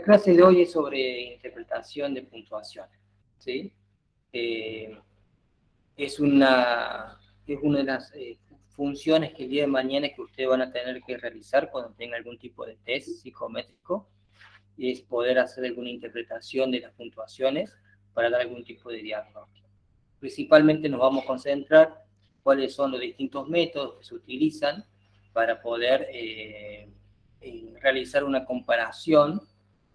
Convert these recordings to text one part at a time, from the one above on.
La clase de hoy es sobre interpretación de puntuaciones, ¿sí? Es una de las funciones que el día de mañana que ustedes van a tener que realizar cuando tengan algún tipo de test psicométrico, es poder hacer alguna interpretación de las puntuaciones para dar algún tipo de diagnóstico. Principalmente nos vamos a concentrar cuáles son los distintos métodos que se utilizan para poder realizar una comparación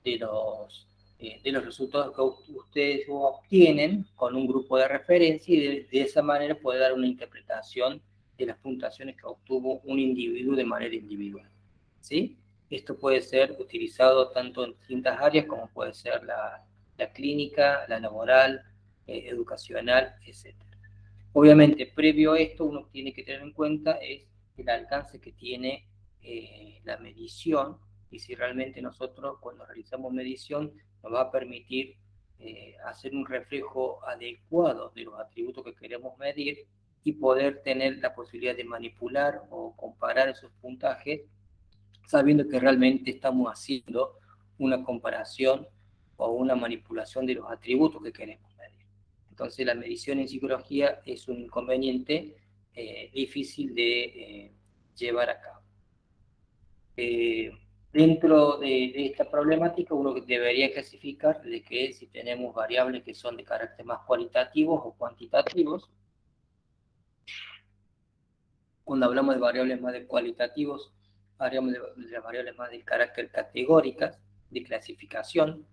de los resultados que ustedes obtienen con un grupo de referencia y de esa manera poder dar una interpretación de las puntuaciones que obtuvo un individuo de manera individual, ¿sí? Esto puede ser utilizado tanto en distintas áreas como puede ser la clínica, la laboral, educacional, etc. Obviamente, previo a esto, uno tiene que tener en cuenta es el alcance que tiene la medición y si realmente nosotros cuando realizamos medición nos va a permitir hacer un reflejo adecuado de los atributos que queremos medir y poder tener la posibilidad de manipular o comparar esos puntajes sabiendo que realmente estamos haciendo una comparación o una manipulación de los atributos que queremos medir. Entonces la medición en psicología es un inconveniente difícil de llevar a cabo. Dentro de esta problemática uno debería clasificar de que si tenemos variables que son de carácter más cualitativos o cuantitativos. Cuando hablamos de variables más de cualitativos, hablamos de las variables más de carácter categóricas, de clasificación,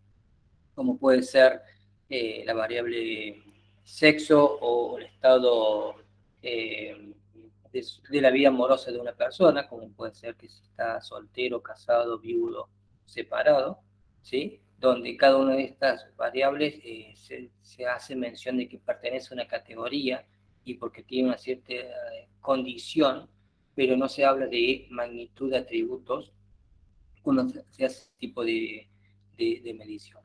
como puede ser la variable sexo o el estado de la vida amorosa de una persona, como puede ser que si está soltero, casado, viudo, separado, ¿sí? Donde cada una de estas variables se hace mención de que pertenece a una categoría y porque tiene una cierta condición, pero no se habla de magnitud de atributos cuando se hace este tipo de medición.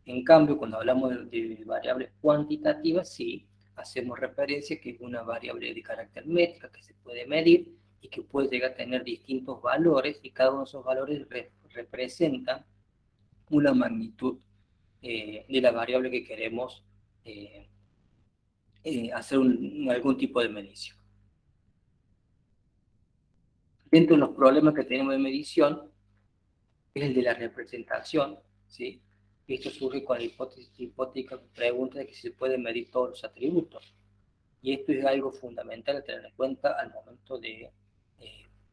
En cambio, cuando hablamos de variables cuantitativas, sí, hacemos referencia que es una variable de carácter métrica que se puede medir y que puede llegar a tener distintos valores y cada uno de esos valores representa una magnitud de la variable que queremos hacer algún tipo de medición. Dentro de los problemas que tenemos de medición es el de la representación, ¿sí? Esto surge con la hipotética pregunta de que se pueden medir todos los atributos. Y esto es algo fundamental a tener en cuenta al momento de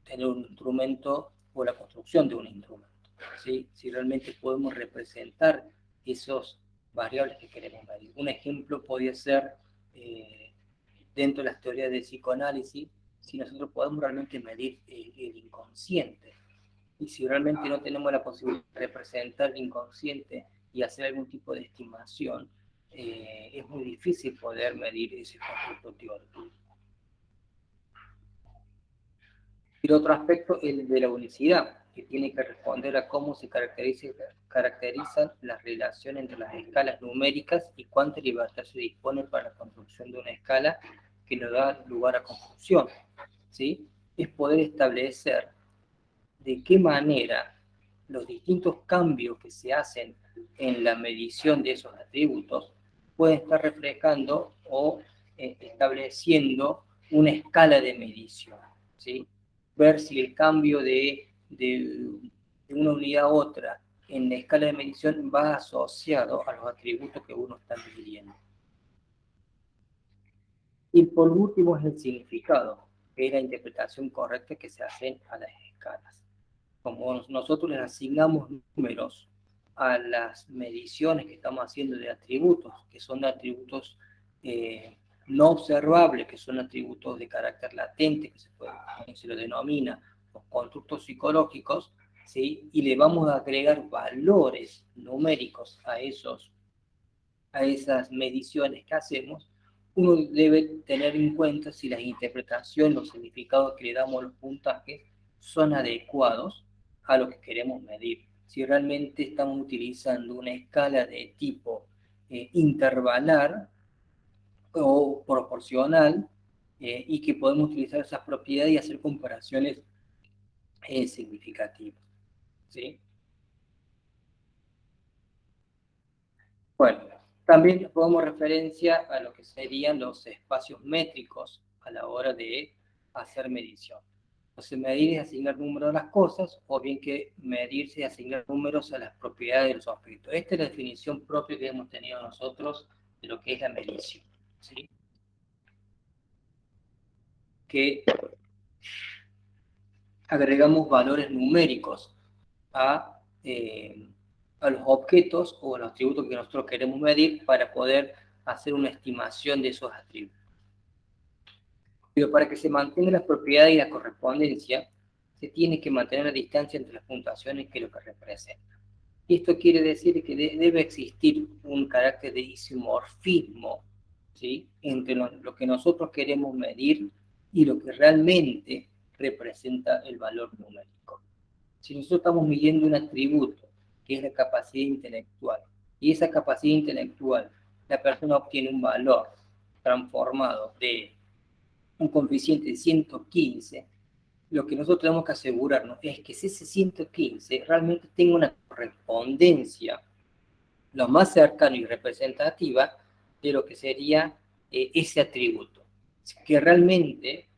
tener un instrumento o la construcción de un instrumento, ¿sí? Si realmente podemos representar esos variables que queremos medir. Un ejemplo podría ser, dentro de las teorías del psicoanálisis, si nosotros podemos realmente medir el inconsciente. Y si realmente no tenemos la posibilidad de representar el inconsciente y hacer algún tipo de estimación, es muy difícil poder medir ese constructo teórico. Y el otro aspecto es el de la unicidad, que tiene que responder a cómo se caracterizan las relaciones entre las escalas numéricas y cuánta libertad se dispone para la construcción de una escala que nos da lugar a confusión, ¿sí? Es poder establecer de qué manera los distintos cambios que se hacen en la medición de esos atributos pueden estar reflejando o estableciendo una escala de medición, ¿sí? Ver si el cambio de una unidad a otra en la escala de medición va asociado a los atributos que uno está midiendo. Y por último es el significado, que es la interpretación correcta que se hace a las escalas. Como nosotros les asignamos números a las mediciones que estamos haciendo de atributos, que son atributos no observables, que son atributos de carácter latente, que se lo denomina los constructos psicológicos, ¿sí? Y le vamos a agregar valores numéricos a esas mediciones que hacemos, uno debe tener en cuenta si las interpretaciones, los significados que le damos a los puntajes son adecuados a lo que queremos medir. Si realmente estamos utilizando una escala de tipo intervalar o proporcional y que podemos utilizar esas propiedades y hacer comparaciones significativas, ¿sí? Bueno, también podemos referencia a lo que serían los espacios métricos a la hora de hacer medición. Entonces, medir es asignar números a las cosas, o bien que medirse es asignar números a las propiedades de los objetos. Esta es la definición propia que hemos tenido nosotros de lo que es la medición, ¿sí? Que agregamos valores numéricos a los objetos o a los atributos que nosotros queremos medir para poder hacer una estimación de esos atributos. Pero para que se mantenga la propiedad y la correspondencia, se tiene que mantener la distancia entre las puntuaciones que lo que representa. Y esto quiere decir que debe existir un carácter de isomorfismo, ¿sí?, entre lo que nosotros queremos medir y lo que realmente representa el valor numérico. Si nosotros estamos midiendo un atributo, que es la capacidad intelectual, y esa capacidad intelectual, la persona obtiene un valor transformado de un coeficiente de 115, lo que nosotros tenemos que asegurarnos es que ese 115 realmente tenga una correspondencia lo más cercano y representativa de lo que sería ese atributo, que realmente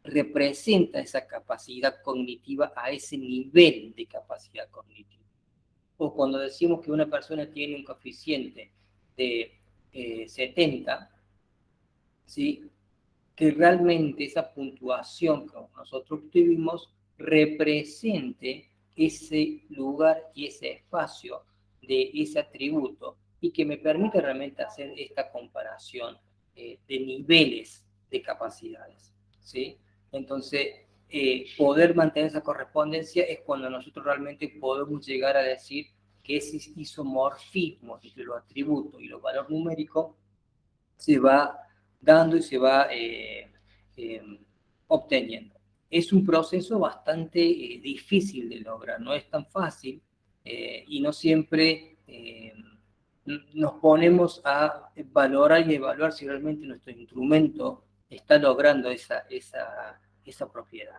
representa esa capacidad cognitiva a ese nivel de capacidad cognitiva. O cuando decimos que una persona tiene un coeficiente de 70, ¿sí?, que realmente esa puntuación que nosotros tuvimos represente ese lugar y ese espacio de ese atributo y que me permita realmente hacer esta comparación de niveles de capacidades, ¿sí? Entonces, poder mantener esa correspondencia es cuando nosotros realmente podemos llegar a decir que ese isomorfismo entre los atributos y los valores numéricos se va dando y se va obteniendo. Es un proceso bastante difícil de lograr, no es tan fácil y no siempre nos ponemos a valorar y evaluar si realmente nuestro instrumento está logrando esa propiedad.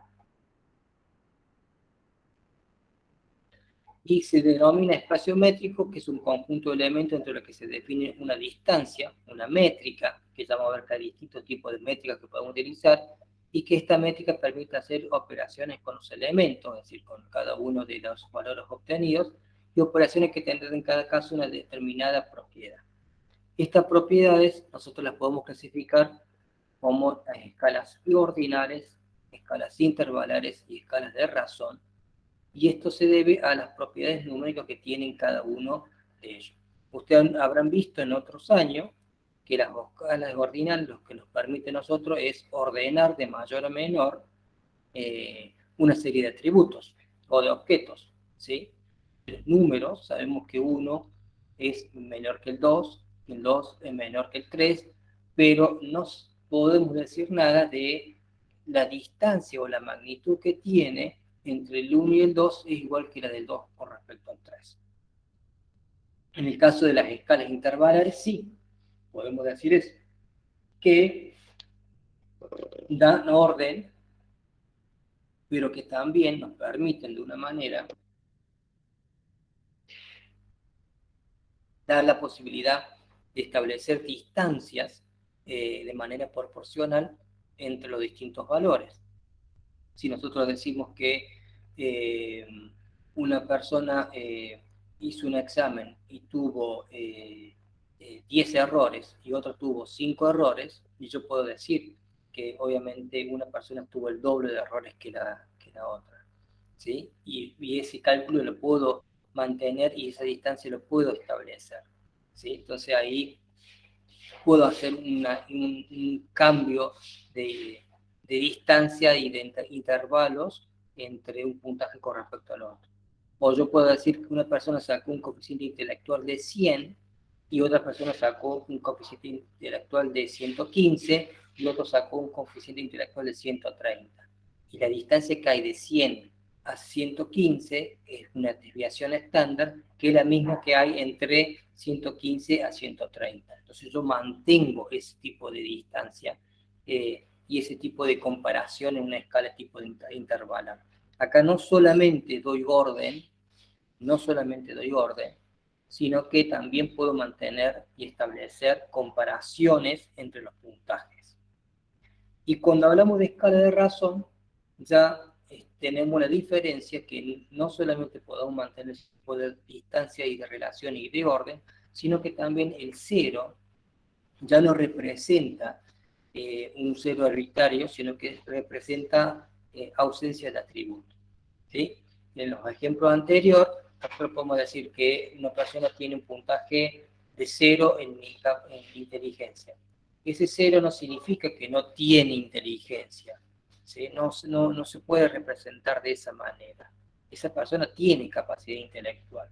Y se denomina espacio métrico, que es un conjunto de elementos entre los que se define una distancia, una métrica, que ya vamos a ver que hay distintos tipos de métricas que podemos utilizar, y que esta métrica permite hacer operaciones con los elementos, es decir, con cada uno de los valores obtenidos, y operaciones que tendrán en cada caso una determinada propiedad. Estas propiedades nosotros las podemos clasificar como escalas ordinales, escalas intervalares y escalas de razón, y esto se debe a las propiedades numéricas que tienen cada uno de ellos. Ustedes habrán visto en otros años que las escalas ordinales lo que nos permite a nosotros es ordenar de mayor a menor una serie de atributos o de objetos, ¿sí? Los números, sabemos que 1 es menor que el 2 es menor que el 3, pero no podemos decir nada de la distancia o la magnitud que tiene entre el 1 y el 2 es igual que la del 2 con respecto al 3. En el caso de las escalas intervalares, sí, podemos decir eso, que dan orden, pero que también nos permiten de una manera dar la posibilidad de establecer distancias de manera proporcional entre los distintos valores. Si nosotros decimos que una persona hizo un examen y tuvo 10 errores y otro tuvo 5 errores, y yo puedo decir que obviamente una persona tuvo el doble de errores que la otra, ¿sí? Y ese cálculo lo puedo mantener y esa distancia lo puedo establecer, ¿sí? Entonces ahí puedo hacer un cambio de distancia y de intervalos entre un puntaje con respecto al otro. O yo puedo decir que una persona sacó un coeficiente intelectual de 100 y otra persona sacó un coeficiente intelectual de 115 y otro sacó un coeficiente intelectual de 130. Y la distancia que hay de 100 a 115 es una desviación estándar, que es la misma que hay entre 115 a 130. Entonces yo mantengo ese tipo de distancia y ese tipo de comparación en una escala tipo de intervalar. Acá no solamente doy orden, sino que también puedo mantener y establecer comparaciones entre los puntajes. Y cuando hablamos de escala de razón, ya tenemos la diferencia que no solamente podemos mantener ese tipo de distancia y de relación y de orden, sino que también el cero ya no representa un cero arbitrario, sino que representa ausencia de atributo. ¿Sí? En los ejemplos anteriores, nosotros podemos decir que una persona tiene un puntaje de 0 en inteligencia. Ese 0 no significa que no tiene inteligencia. ¿Sí? No se puede representar de esa manera. Esa persona tiene capacidad intelectual.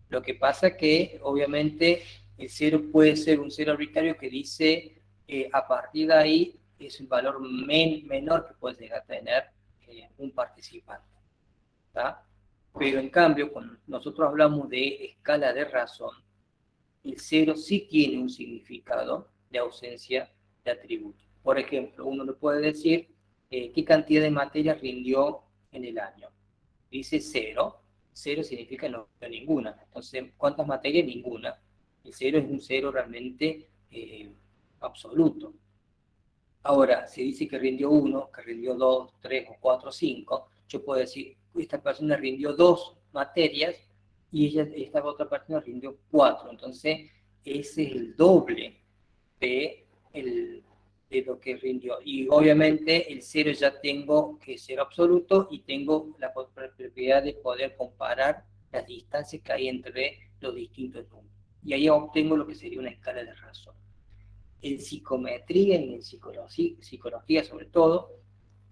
Lo que pasa es que, obviamente, el 0 puede ser un 0 arbitrario que dice, a partir de ahí, es un valor menor que puede llegar a tener un participante. ¿tá? Pero en cambio, cuando nosotros hablamos de escala de razón, el 0 sí tiene un significado de ausencia de atributo. Por ejemplo, uno le puede decir qué cantidad de materia rindió en el año. Dice 0, 0 significa no ninguna. Entonces, ¿cuántas materias? Ninguna. El 0 es un 0 realmente absoluto. Ahora, si dice que rindió 1, que rindió 2, 3 o 4, 5, yo puedo decir, esta persona rindió 2 materias y esta otra persona rindió 4. Entonces, ese es el doble de, de lo que rindió. Y obviamente el 0 ya tengo que ser absoluto y tengo la propiedad de poder comparar las distancias que hay entre los distintos números. Y ahí obtengo lo que sería una escala de razón. En psicometría y en psicología sobre todo,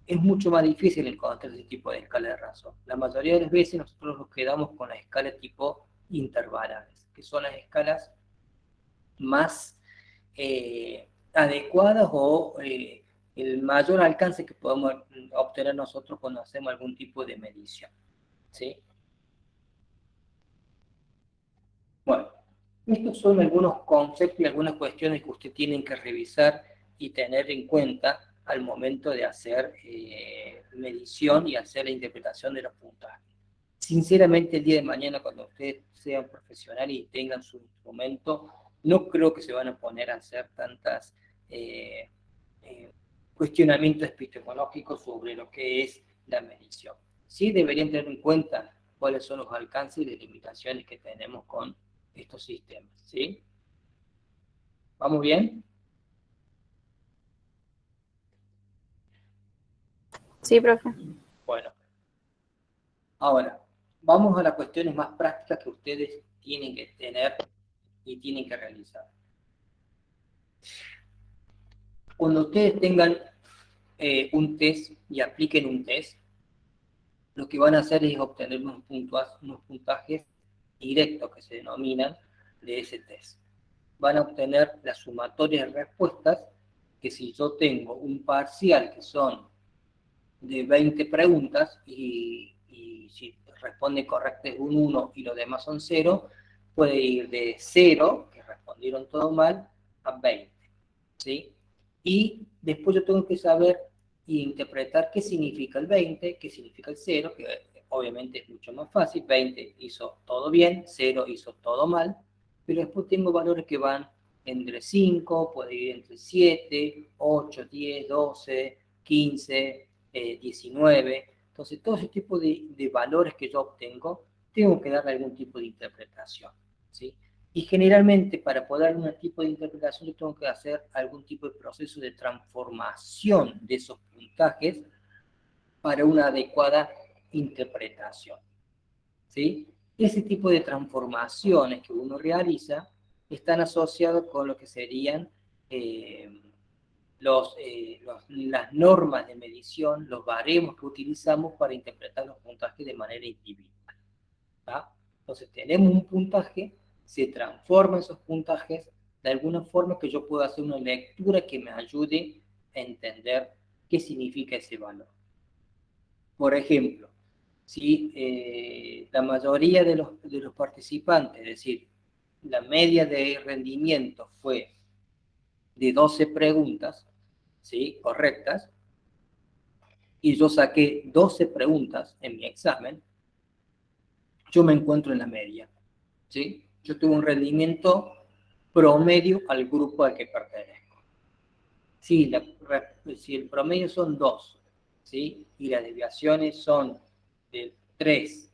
es mucho más difícil encontrar ese tipo de escala de razón. La mayoría de las veces nosotros nos quedamos con las escalas tipo intervalares, que son las escalas más adecuadas o el mayor alcance que podemos obtener nosotros cuando hacemos algún tipo de medición. ¿Sí? Bueno, estos son algunos conceptos y algunas cuestiones que usted tiene que revisar y tener en cuenta al momento de hacer medición y hacer la interpretación de los puntajes. Sinceramente, el día de mañana, cuando ustedes sean profesionales y tengan su instrumento, no creo que se van a poner a hacer tantas eh, cuestionamientos epistemológicos sobre lo que es la medición. Sí deberían tener en cuenta cuáles son los alcances y las limitaciones que tenemos con estos sistemas. ¿Sí? ¿Vamos bien? Sí, profe. Bueno, ahora, vamos a las cuestiones más prácticas que ustedes tienen que tener y tienen que realizar. Cuando ustedes tengan un test y apliquen un test, lo que van a hacer es obtener unos puntajes directos que se denominan de ese test. Van a obtener la sumatoria de respuestas, que si yo tengo un parcial que son de 20 preguntas y si responde correcto es un 1 y los demás son 0, puede ir de 0, que respondieron todo mal, a 20. ¿Sí? Y después yo tengo que saber e interpretar qué significa el 20, qué significa el 0, que obviamente es mucho más fácil. 20 hizo todo bien, 0 hizo todo mal, pero después tengo valores que van entre 5, puede ir entre 7, 8, 10, 12, 15, 19. Entonces, todo ese tipo de valores que yo obtengo, tengo que darle algún tipo de interpretación. ¿Sí? Y generalmente para poder dar un tipo de interpretación yo tengo que hacer algún tipo de proceso de transformación de esos puntajes para una adecuada interpretación. ¿Sí? Ese tipo de transformaciones que uno realiza están asociados con lo que serían las normas de medición, los baremos que utilizamos para interpretar los puntajes de manera individual. ¿tá? Entonces tenemos un puntaje, se transforma esos puntajes de alguna forma que yo pueda hacer una lectura que me ayude a entender qué significa ese valor. Por ejemplo, si la mayoría de los participantes, es decir, la media de rendimiento fue de 12 preguntas, ¿sí? Correctas, y yo saqué 12 preguntas en mi examen, yo me encuentro en la media, ¿sí? yo tuve un rendimiento promedio al grupo al que pertenezco. Si el promedio son 2, ¿sí? Y las desviaciones son de 3,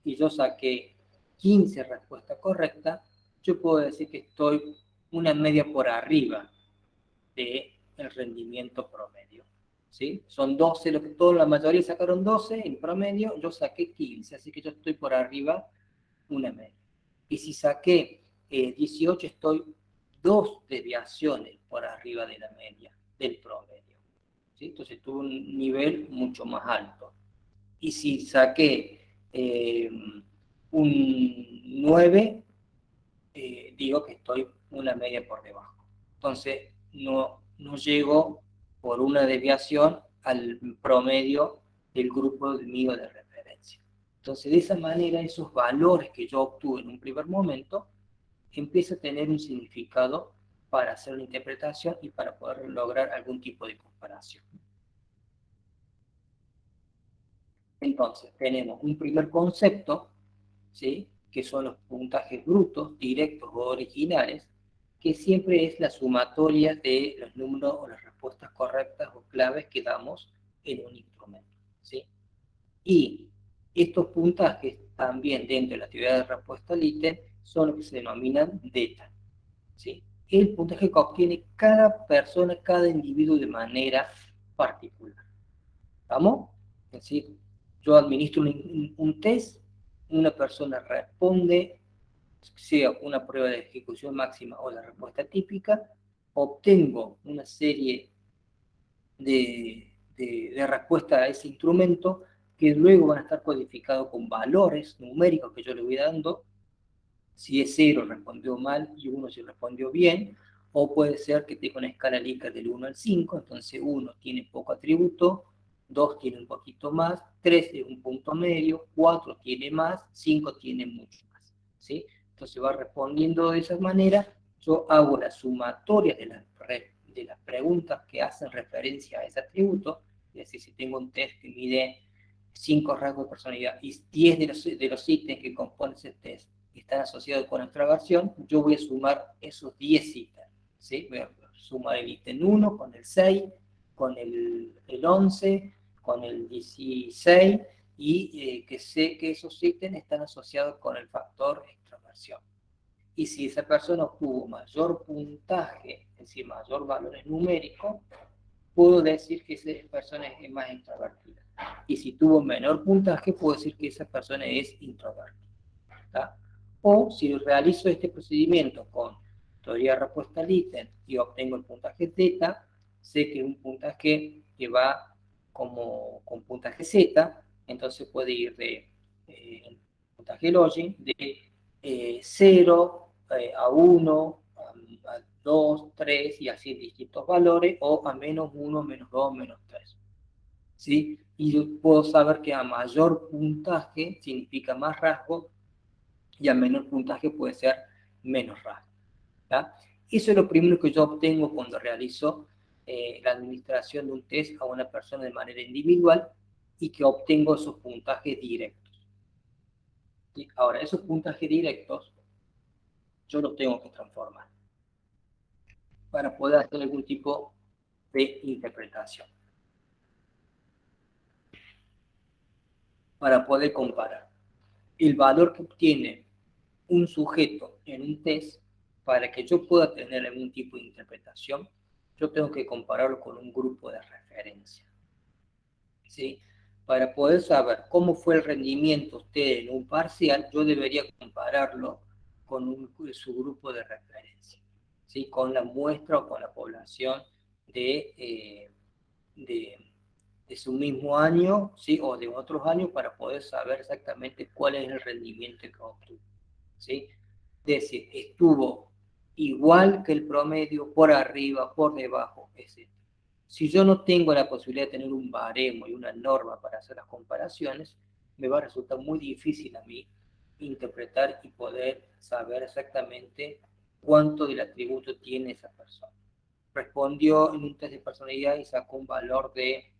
y yo saqué 15 respuestas correctas, yo puedo decir que estoy una media por arriba del rendimiento promedio. ¿Sí? Son 12, lo que toda la mayoría sacaron 12 en promedio, yo saqué 15, así que yo estoy por arriba una media. Y si saqué 18, estoy 2 desviaciones por arriba de la media, del promedio. ¿Sí? Entonces tuve un nivel mucho más alto. Y si saqué un 9, digo que estoy una media por debajo. Entonces no llego por una desviación al promedio del grupo mío de referencia. Entonces, de esa manera, esos valores que yo obtuve en un primer momento empieza a tener un significado para hacer una interpretación y para poder lograr algún tipo de comparación. Entonces, tenemos un primer concepto, ¿sí? Que son los puntajes brutos, directos o originales, que siempre es la sumatoria de los números o las respuestas correctas o claves que damos en un instrumento, ¿sí? Y estos puntajes también dentro de la actividad de respuesta al ítem son lo que se denominan delta, ¿sí? El puntaje que obtiene cada persona, cada individuo de manera particular. ¿Vamos? Es decir, yo administro un test, una persona responde, sea una prueba de ejecución máxima o la respuesta típica, obtengo una serie de respuestas a ese instrumento que luego van a estar codificados con valores numéricos que yo le voy dando. Si es 0, respondió mal, y 1 si respondió bien, o puede ser que tenga una escala Likert del 1 al 5, entonces 1 tiene poco atributo, 2 tiene un poquito más, 3 es un punto medio, 4 tiene más, 5 tiene mucho más, ¿sí? Entonces va respondiendo de esa manera, yo hago la sumatoria de las preguntas que hacen referencia a ese atributo, es decir, si tengo un test que mide 5 rasgos de personalidad y 10 de los ítems que componen ese test están asociados con nuestra versión, yo voy a sumar esos 10 ítems, ¿sí? Voy a sumar el ítem 1 con el 6, con el 11, con el 16, y que sé que esos ítems están asociados con el factor extroversión. Y si esa persona obtuvo mayor puntaje, es decir, mayor valores numéricos, puedo decir que esa persona es más extrovertida. Y si tuvo menor puntaje, puedo decir que esa persona es introvertida. ¿Tá? O si realizo este procedimiento con teoría de respuesta al ítem y obtengo el puntaje Z, sé que es un puntaje que va como con puntaje Z, entonces puede ir de puntaje login de 0 a 1, a 2, 3 y así distintos valores, o a menos 1, menos 2, menos 3. ¿Sí? Y yo puedo saber que a mayor puntaje significa más rasgo y a menor puntaje puede ser menos rasgo. ¿Tá? Eso es lo primero que yo obtengo cuando realizo la administración de un test a una persona de manera individual y que obtengo esos puntajes directos. ¿Sí? Ahora, esos puntajes directos yo los tengo que transformar para poder hacer algún tipo de interpretación, para poder comparar el valor que obtiene un sujeto en un test. Para que yo pueda tener algún tipo de interpretación, yo tengo que compararlo con un grupo de referencia, ¿sí? Para poder saber cómo fue el rendimiento usted en un parcial, yo debería compararlo con su grupo de referencia, ¿sí? Con la muestra o con la población de, de su mismo año, ¿sí? O de otros años, para poder saber exactamente cuál es el rendimiento que obtuvo, ¿sí? Es decir, estuvo igual que el promedio, por arriba, por debajo, etc. Si yo no tengo la posibilidad de tener un baremo y una norma para hacer las comparaciones, me va a resultar muy difícil a mí interpretar y poder saber exactamente cuánto del atributo tiene esa persona. Respondió en un test de personalidad y sacó un valor de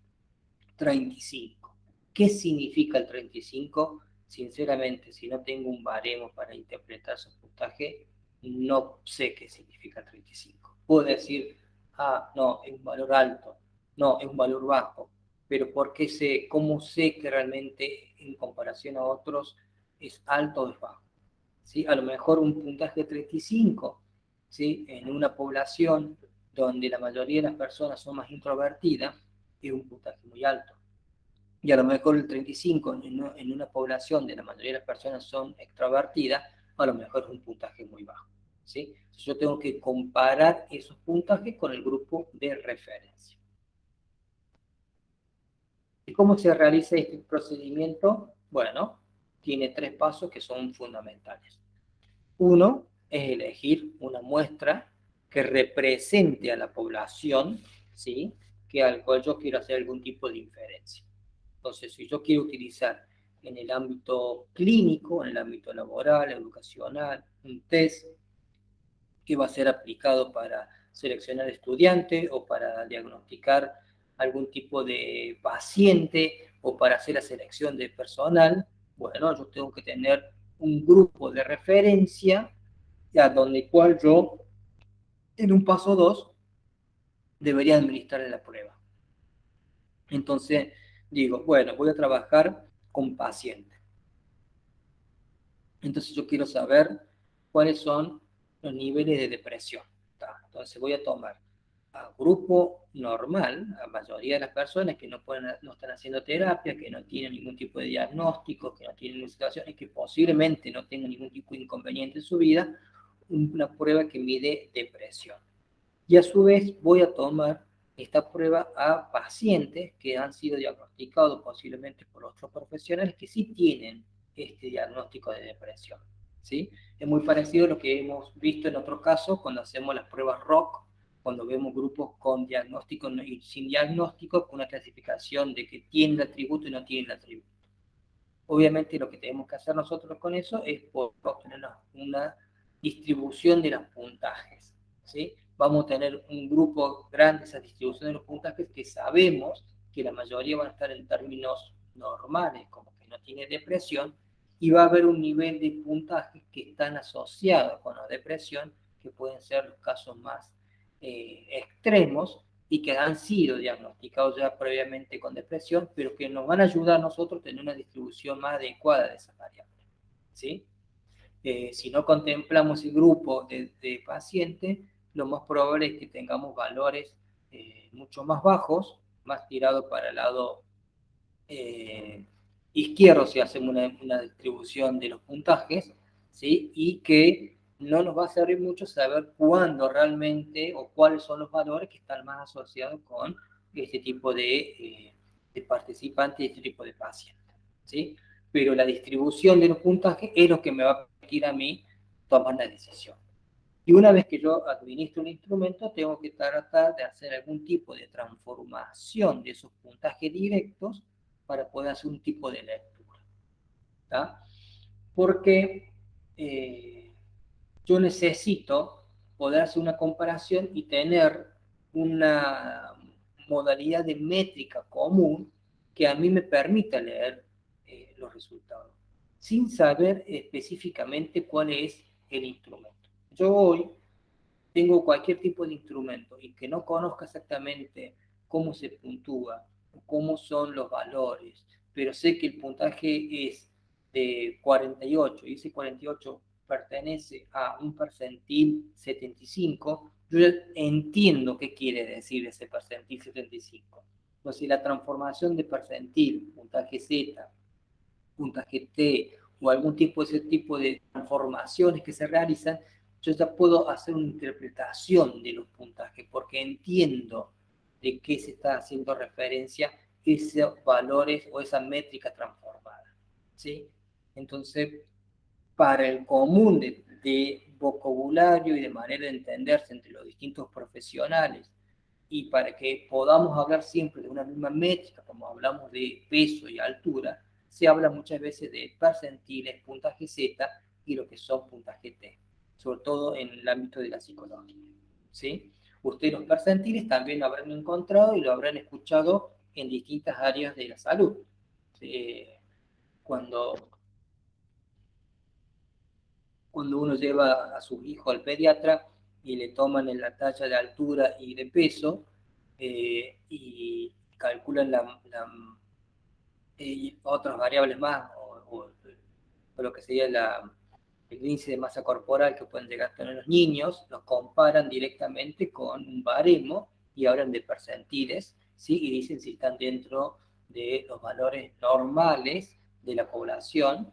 35. ¿Qué significa el 35? sinceramente, si no tengo un baremo para interpretar esos puntajes, no sé qué significa 35. Puedo decir, ah, no, es un valor alto, no, es un valor bajo, pero ¿por qué sé, cómo sé que realmente en comparación a otros es alto o es bajo? ¿Sí? A lo mejor un puntaje de 35, ¿sí? En una población donde la mayoría de las personas son más introvertidas, es un puntaje muy alto. Y a lo mejor el 35 en una población de la mayoría de las personas son extrovertidas, a lo mejor es un puntaje muy bajo. ¿Sí? Yo tengo que comparar esos puntajes con el grupo de referencia. ¿Y cómo se realiza este procedimiento? Bueno, tiene 3 pasos que son fundamentales. Uno es elegir una muestra que represente a la población, ¿sí? Que al cual yo quiero hacer algún tipo de inferencia. Entonces, si yo quiero utilizar en el ámbito clínico, en el ámbito laboral, educacional, un test que va a ser aplicado para seleccionar estudiantes o para diagnosticar algún tipo de paciente o para hacer la selección de personal, bueno, yo tengo que tener un grupo de referencia a donde cual yo, en un paso 2 debería administrar la prueba. Entonces, digo, bueno, voy a trabajar con pacientes. Entonces yo quiero saber cuáles son los niveles de depresión. Entonces voy a tomar a grupo normal, a la mayoría de las personas que no están haciendo terapia, que no tienen ningún tipo de diagnóstico, que no tienen situaciones, que posiblemente no tengan ningún tipo de inconveniente en su vida, una prueba que mide depresión. Y a su vez voy a tomar esta prueba a pacientes que han sido diagnosticados posiblemente por otros profesionales que sí tienen este diagnóstico de depresión. ¿Sí? Es muy parecido a lo que hemos visto en otros casos cuando hacemos las pruebas ROC, cuando vemos grupos con diagnóstico y sin diagnóstico, con una clasificación de que tienen el atributo y no tienen el atributo. Obviamente lo que tenemos que hacer nosotros con eso es obtener una distribución de los puntajes. ¿Sí? Vamos a tener un grupo grande, esa distribución de los puntajes, que sabemos que la mayoría van a estar en términos normales, como que no tiene depresión, y va a haber un nivel de puntajes que están asociados con la depresión, que pueden ser los casos más extremos, y que han sido diagnosticados ya previamente con depresión, pero que nos van a ayudar a nosotros a tener una distribución más adecuada de esas variables. ¿Sí? Si no contemplamos el grupo de pacientes, lo más probable es que tengamos valores mucho más bajos, más tirados para el lado eh, izquierdo si hacemos una distribución de los puntajes, ¿sí? Y que no nos va a servir mucho saber cuándo realmente o cuáles son los valores que están más asociados con este tipo de participantes y este tipo de pacientes, ¿sí? Pero la distribución de los puntajes es lo que me va a permitir a mí tomar la decisión. Y una vez que yo administro un instrumento, tengo que tratar de hacer algún tipo de transformación de esos puntajes directos para poder hacer un tipo de lectura. ¿Tá? Porque yo necesito poder hacer una comparación y tener una modalidad de métrica común que a mí me permita leer los resultados, sin saber específicamente cuál es el instrumento. Yo hoy tengo cualquier tipo de instrumento y que no conozca exactamente cómo se puntúa, cómo son los valores, pero sé que el puntaje es de 48 y ese 48 pertenece a un percentil 75, yo ya entiendo qué quiere decir ese percentil 75. Entonces, la transformación de percentil, puntaje Z, puntaje T o algún tipo de ese tipo de transformaciones que se realizan, yo ya puedo hacer una interpretación de los puntajes porque entiendo de qué se está haciendo referencia esos valores o esa métrica transformada. ¿Sí? Entonces, para el común de vocabulario y de manera de entenderse entre los distintos profesionales y para que podamos hablar siempre de una misma métrica, como hablamos de peso y altura, se habla muchas veces de percentiles, puntaje Z y lo que son puntaje T, sobre todo en el ámbito de la psicología. ¿Sí? Ustedes los percentiles también lo habrán encontrado y lo habrán escuchado en distintas áreas de la salud. Cuando cuando uno lleva a su hijo al pediatra y le toman en la talla de altura y de peso, y calculan otras variables más, o lo que sería el índice de masa corporal que pueden llegar a tener los niños, los comparan directamente con un baremo y hablan de percentiles, ¿sí? Y dicen si están dentro de los valores normales de la población,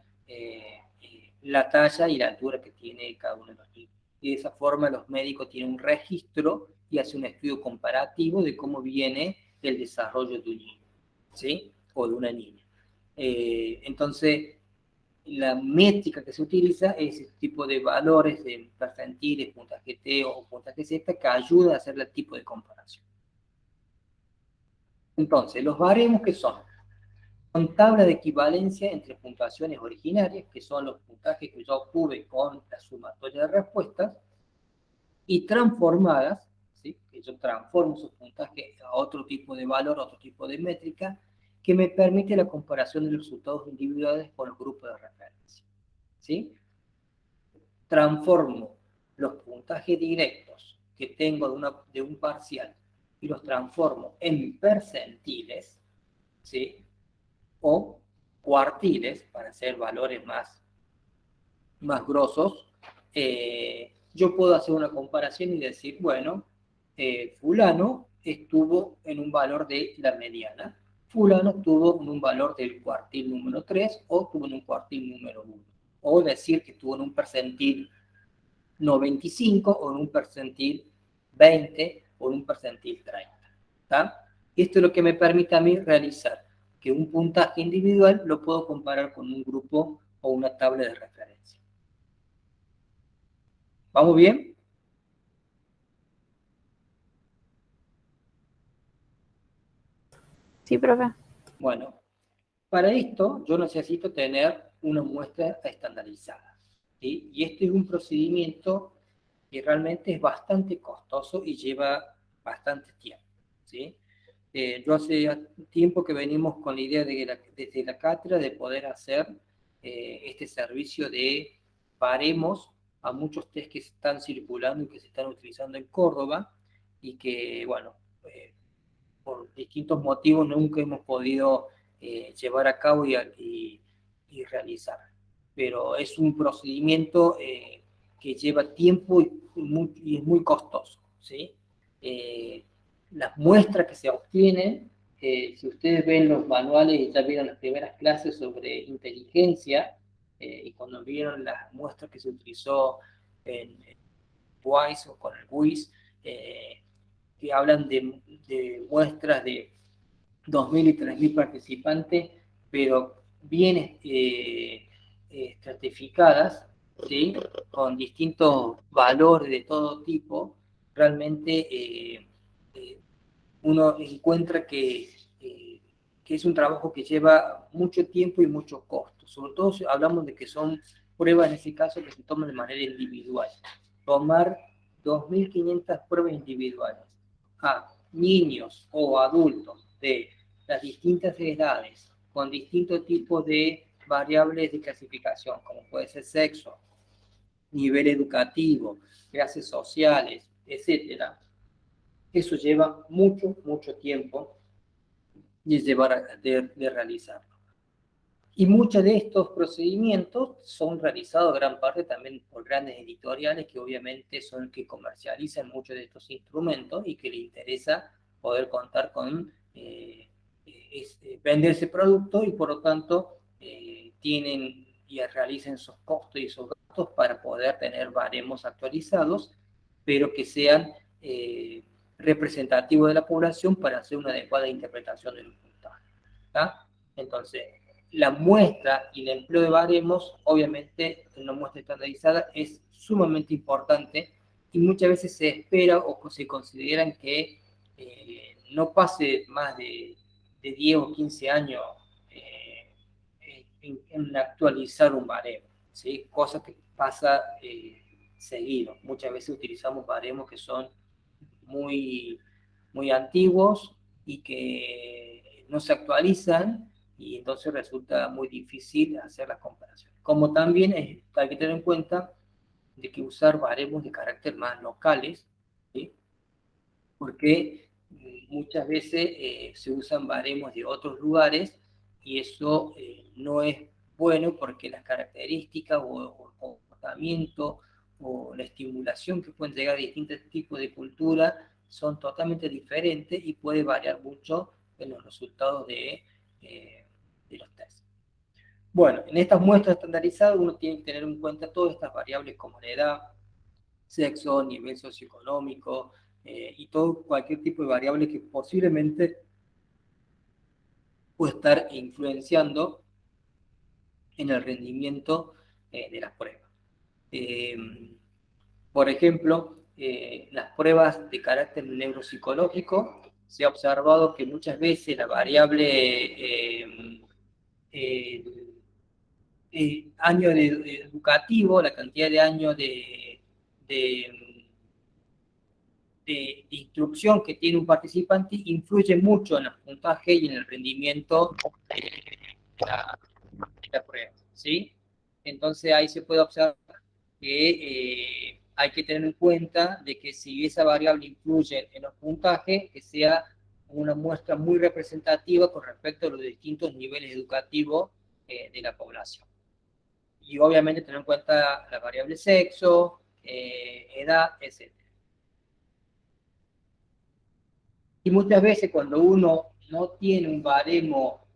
la talla y la altura que tiene cada uno de los niños. Y de esa forma los médicos tienen un registro y hacen un estudio comparativo de cómo viene el desarrollo de un niño, ¿sí? O de una niña. Entonces, la métrica que se utiliza es ese tipo de valores de percentiles, puntaje T o puntaje Z, que ayuda a hacer el tipo de comparación. Entonces, los baremos que son tablas de equivalencia entre puntuaciones originarias, que son los puntajes que yo obtuve con la sumatoria de respuestas, y transformadas, ¿sí? Que yo transformo esos puntajes a otro tipo de valor, a otro tipo de métrica, que me permite la comparación de los resultados individuales con los grupos de referencia, ¿sí? Transformo los puntajes directos que tengo de un parcial y los transformo en percentiles, ¿sí? O cuartiles, para hacer valores más grosos, yo puedo hacer una comparación y decir, bueno, fulano estuvo en un valor de la mediana, fulano estuvo en un valor del cuartil número 3 o estuvo en un cuartil número 1. O decir que estuvo en un percentil 95 o en un percentil 20 o en un percentil 30. ¿Tá? Esto es lo que me permite a mí realizar que un puntaje individual lo puedo comparar con un grupo o una tabla de referencia. ¿Vamos bien? Sí, profe. Bueno, para esto yo necesito tener una muestra estandarizada, ¿sí? Y este es un procedimiento que realmente es bastante costoso y lleva bastante tiempo, ¿sí? Yo hace tiempo que venimos con la idea desde la cátedra de poder hacer este servicio de baremos a muchos test que se están circulando y que se están utilizando en Córdoba y que, bueno, por distintos motivos nunca hemos podido llevar a cabo y realizar. Pero es un procedimiento que lleva tiempo y es muy costoso, ¿sí? Las muestras que se obtienen, si ustedes ven los manuales y ya vieron las primeras clases sobre inteligencia, y cuando vieron las muestras que se utilizó en WISE o con el WIS, que hablan de muestras de 2.000 y 3.000 participantes, pero bien estratificadas, ¿sí? Con distintos valores de todo tipo, realmente uno encuentra que es un trabajo que lleva mucho tiempo y mucho costo. Sobre todo si hablamos de que son pruebas, en ese caso, que se toman de manera individual. Tomar 2.500 pruebas individuales a niños o adultos de las distintas edades, con distintos tipos de variables de clasificación, como puede ser sexo, nivel educativo, clases sociales, etcétera. Eso lleva mucho, mucho tiempo de realizarlo. Y muchos de estos procedimientos son realizados gran parte también por grandes editoriales que obviamente son los que comercializan muchos de estos instrumentos y que les interesa poder contar con vender ese producto y por lo tanto tienen y realizan esos costos y esos gastos para poder tener baremos actualizados, pero que sean representativos de la población para hacer una adecuada interpretación del puntaje. ¿Tá? Entonces, la muestra y el empleo de baremos, obviamente, en una muestra estandarizada es sumamente importante y muchas veces se espera o se consideran que no pase más de 10 o 15 años en actualizar un baremo, ¿sí? Cosa que pasa seguido. Muchas veces utilizamos baremos que son muy, muy antiguos y que no se actualizan y entonces resulta muy difícil hacer las comparaciones. Como también hay que tener en cuenta de que usar baremos de carácter más locales, ¿sí? Porque muchas veces se usan baremos de otros lugares y eso no es bueno porque las características o el comportamiento o la estimulación que pueden llegar a distintos tipos de cultura son totalmente diferentes y puede variar mucho en los resultados de los test. Bueno, en estas muestras estandarizadas uno tiene que tener en cuenta todas estas variables como la edad, sexo, nivel socioeconómico y todo cualquier tipo de variable que posiblemente pueda estar influenciando en el rendimiento de las pruebas. Por ejemplo, las pruebas de carácter neuropsicológico, se ha observado que muchas veces la variable año educativo, la cantidad de años de, de instrucción que tiene un participante influye mucho en el puntaje y en el rendimiento de la prueba, ¿sí? Entonces ahí se puede observar que hay que tener en cuenta de que si esa variable influye en los puntajes, que sea una muestra muy representativa con respecto a los distintos niveles educativos de la población. Y obviamente tener en cuenta la variable sexo, edad, etc. Y muchas veces cuando uno no tiene un baremo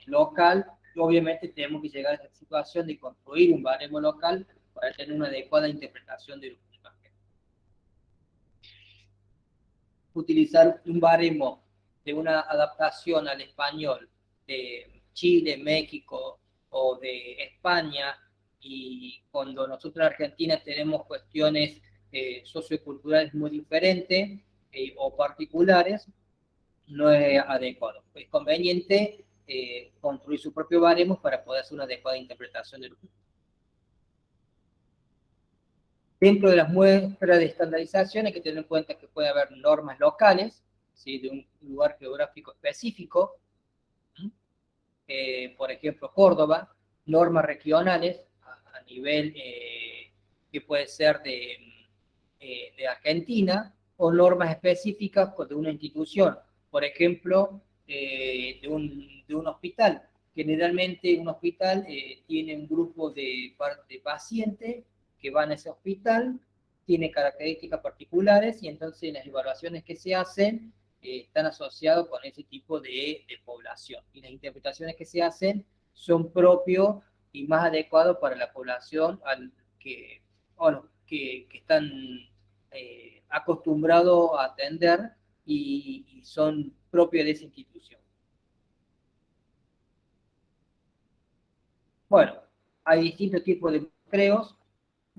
local, obviamente tenemos que llegar a esta situación de construir un baremo local para tener una adecuada interpretación de los puntajes. Utilizar un baremo de una adaptación al español de Chile, México o de España, y cuando nosotros en Argentina tenemos cuestiones socioculturales muy diferentes o particulares, no es adecuado. Es conveniente construir su propio baremo para poder hacer una adecuada interpretación de los. Dentro de las muestras de estandarización hay que tener en cuenta que puede haber normas locales, ¿sí? De un lugar geográfico específico, por ejemplo Córdoba, normas regionales a nivel que puede ser de Argentina, o normas específicas de una institución, por ejemplo, de un hospital. Generalmente un hospital tiene un grupo de pacientes que van a ese hospital, tiene características particulares y entonces las evaluaciones que se hacen están asociados con ese tipo de población. Y las interpretaciones que se hacen son propios y más adecuados para la población que están acostumbrados a atender y son propios de esa institución. Bueno, hay distintos tipos de muestreos,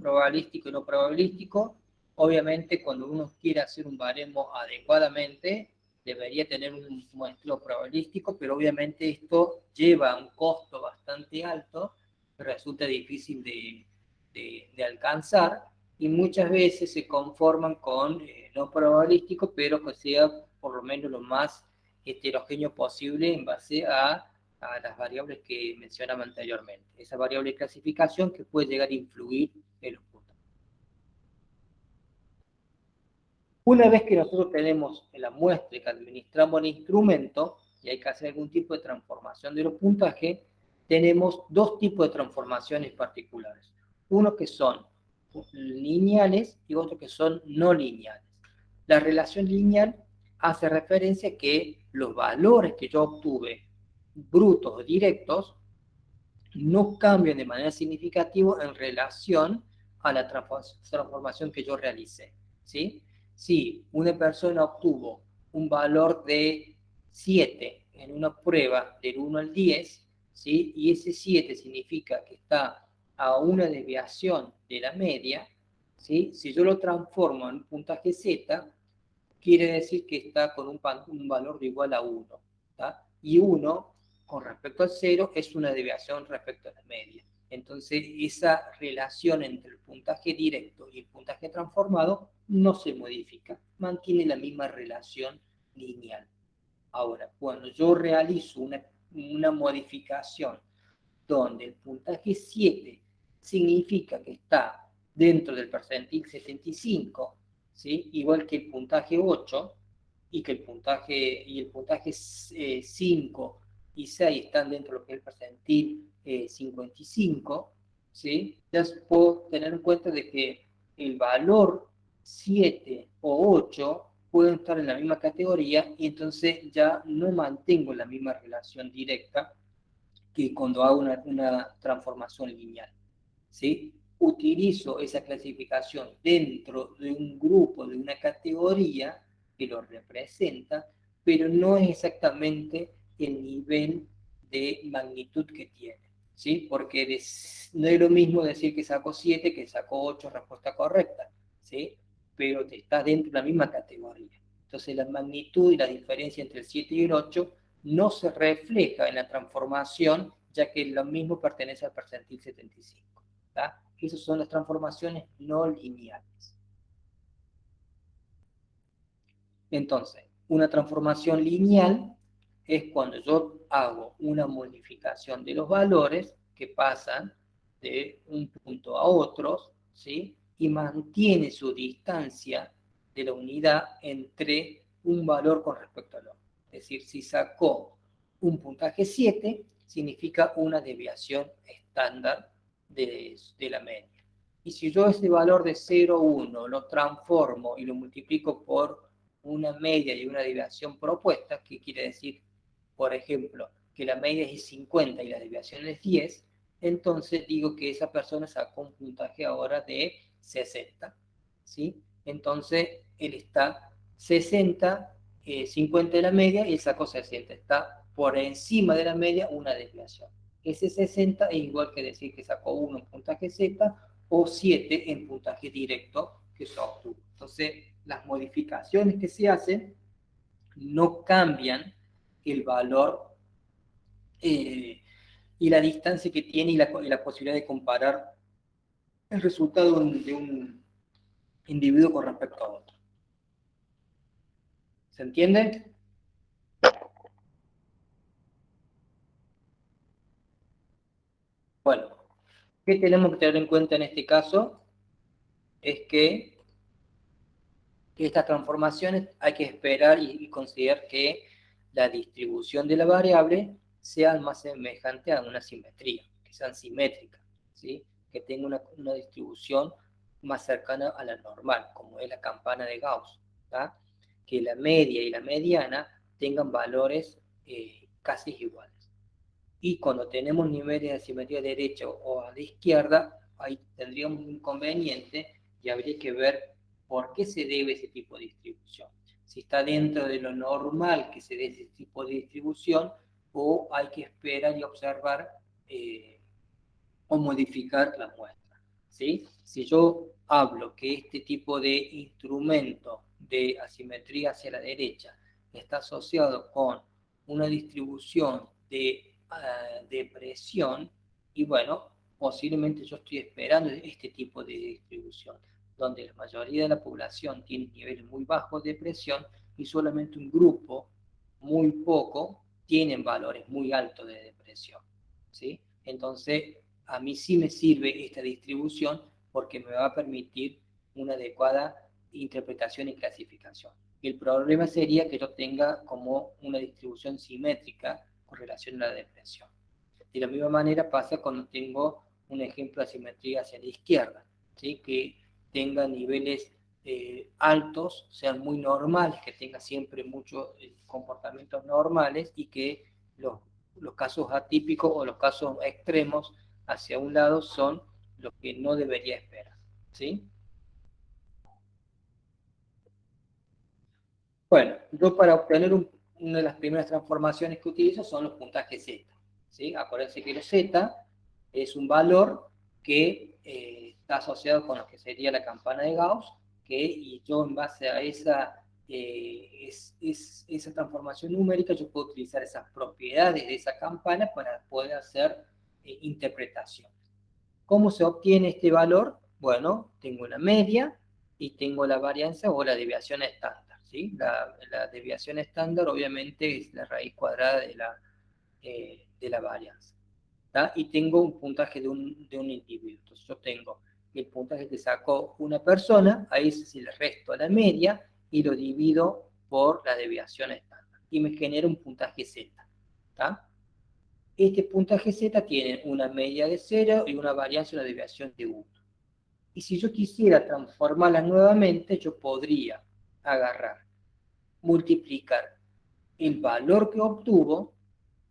probabilístico y no probabilístico. Obviamente, cuando uno quiere hacer un baremo adecuadamente, debería tener un muestreo probabilístico, pero obviamente esto lleva a un costo bastante alto, que resulta difícil de alcanzar, y muchas veces se conforman con no probabilístico, pero que sea por lo menos lo más heterogéneo posible en base a las variables que mencionaba anteriormente. Esa variable de clasificación que puede llegar a influir en los puntos. Una vez que nosotros tenemos la muestra y que administramos el instrumento, y hay que hacer algún tipo de transformación de los puntajes, tenemos dos tipos de transformaciones particulares. Uno que son lineales y otro que son no lineales. La relación lineal hace referencia a que los valores que yo obtuve, brutos o directos, no cambian de manera significativa en relación a la transformación que yo realicé, ¿sí? Si una persona obtuvo un valor de 7 en una prueba del 1 al 10, ¿sí? Y ese 7 significa que está a una desviación de la media, ¿sí? Si yo lo transformo en un puntaje Z, quiere decir que está con un valor de igual a 1, ¿tá? Y 1 con respecto al 0 es una desviación respecto a la media. Entonces, esa relación entre el puntaje directo y el puntaje transformado no se modifica, mantiene la misma relación lineal. Ahora, cuando yo realizo una modificación donde el puntaje 7 significa que está dentro del percentil 75, ¿sí? Igual que el puntaje 8, y que el puntaje 5 y 6 están dentro de lo que es el percentil 55, ¿sí? Ya puedo tener en cuenta de que el valor 7 o 8 pueden estar en la misma categoría y entonces ya no mantengo la misma relación directa que cuando hago una transformación lineal, ¿sí? Utilizo esa clasificación dentro de un grupo, de una categoría que lo representa, pero no es exactamente el nivel de magnitud que tiene, ¿sí? Porque no es lo mismo decir que sacó 7 que sacó 8, respuesta correcta, ¿sí? Pero está dentro de la misma categoría. Entonces la magnitud y la diferencia entre el 7 y el 8 no se refleja en la transformación, ya que lo mismo pertenece al percentil 75. ¿Tá? Esas son las transformaciones no lineales. Entonces, una transformación lineal es cuando yo hago una modificación de los valores que pasan de un punto a otros, ¿sí? Y mantiene su distancia de la unidad entre un valor con respecto al otro. Es decir, si sacó un puntaje 7, significa una desviación estándar de la media. Y si yo ese valor de 0,1 lo transformo y lo multiplico por una media y una desviación propuesta, que quiere decir, por ejemplo, que la media es 50 y la desviación es 10, entonces digo que esa persona sacó un puntaje ahora de 60, ¿sí? Entonces él está 60, 50 de la media y él sacó 60, está por encima de la media una desviación. Ese 60 es igual que decir que sacó 1 en puntaje Z o 7 en puntaje directo que se obtuvo. Entonces, las modificaciones que se hacen no cambian el valor y la distancia que tiene y la posibilidad de comparar el resultado de un individuo con respecto a otro. ¿Se entiende? Bueno, ¿qué tenemos que tener en cuenta en este caso? Es que estas transformaciones hay que esperar y considerar que la distribución de la variable sea más semejante a una simetría, que sean simétricas, ¿sí? Que tenga una distribución más cercana a la normal, como es la campana de Gauss, ¿tá? Que la media y la mediana tengan valores casi iguales. Y cuando tenemos niveles de asimetría derecha o a la izquierda, ahí tendríamos un inconveniente y habría que ver por qué se debe ese tipo de distribución. Si está dentro de lo normal que se dé ese tipo de distribución, o hay que esperar y observar o modificar la muestra, ¿sí? Si yo hablo que este tipo de instrumento de asimetría hacia la derecha está asociado con una distribución de presión, y bueno, posiblemente yo estoy esperando este tipo de distribución, donde la mayoría de la población tiene niveles muy bajos de presión y solamente un grupo muy poco tienen valores muy altos de depresión, ¿sí? Entonces, a mí sí me sirve esta distribución porque me va a permitir una adecuada interpretación y clasificación. Y el problema sería que yo tenga como una distribución simétrica con relación a la depresión. De la misma manera pasa cuando tengo un ejemplo de asimetría hacia la izquierda, ¿sí? Que tenga niveles altos, sean muy normales, que tenga siempre muchos comportamientos normales y que los casos atípicos o los casos extremos hacia un lado son los que no debería esperar, ¿sí? Bueno, yo para obtener una de las primeras transformaciones que utilizo son los puntajes Z, ¿sí? Acuérdense que el Z es un valor que está asociado con lo que sería la campana de Gauss, y yo en base a esa transformación numérica yo puedo utilizar esas propiedades de esa campana para poder hacer interpretaciones. ¿Cómo se obtiene este valor? Bueno, tengo la media y tengo la varianza o la desviación estándar, ¿sí? La desviación estándar obviamente es la raíz cuadrada de la varianza, ¿tá? Y tengo un puntaje de un individuo. Entonces yo tengo el puntaje que sacó una persona, ahí se le resto a la media y lo divido por la desviación estándar. Y me genera un puntaje Z. ¿Tá? Este puntaje Z tiene una media de 0 y una varianza, una desviación de 1. Y si yo quisiera transformarla nuevamente, yo podría agarrar, multiplicar el valor que obtuvo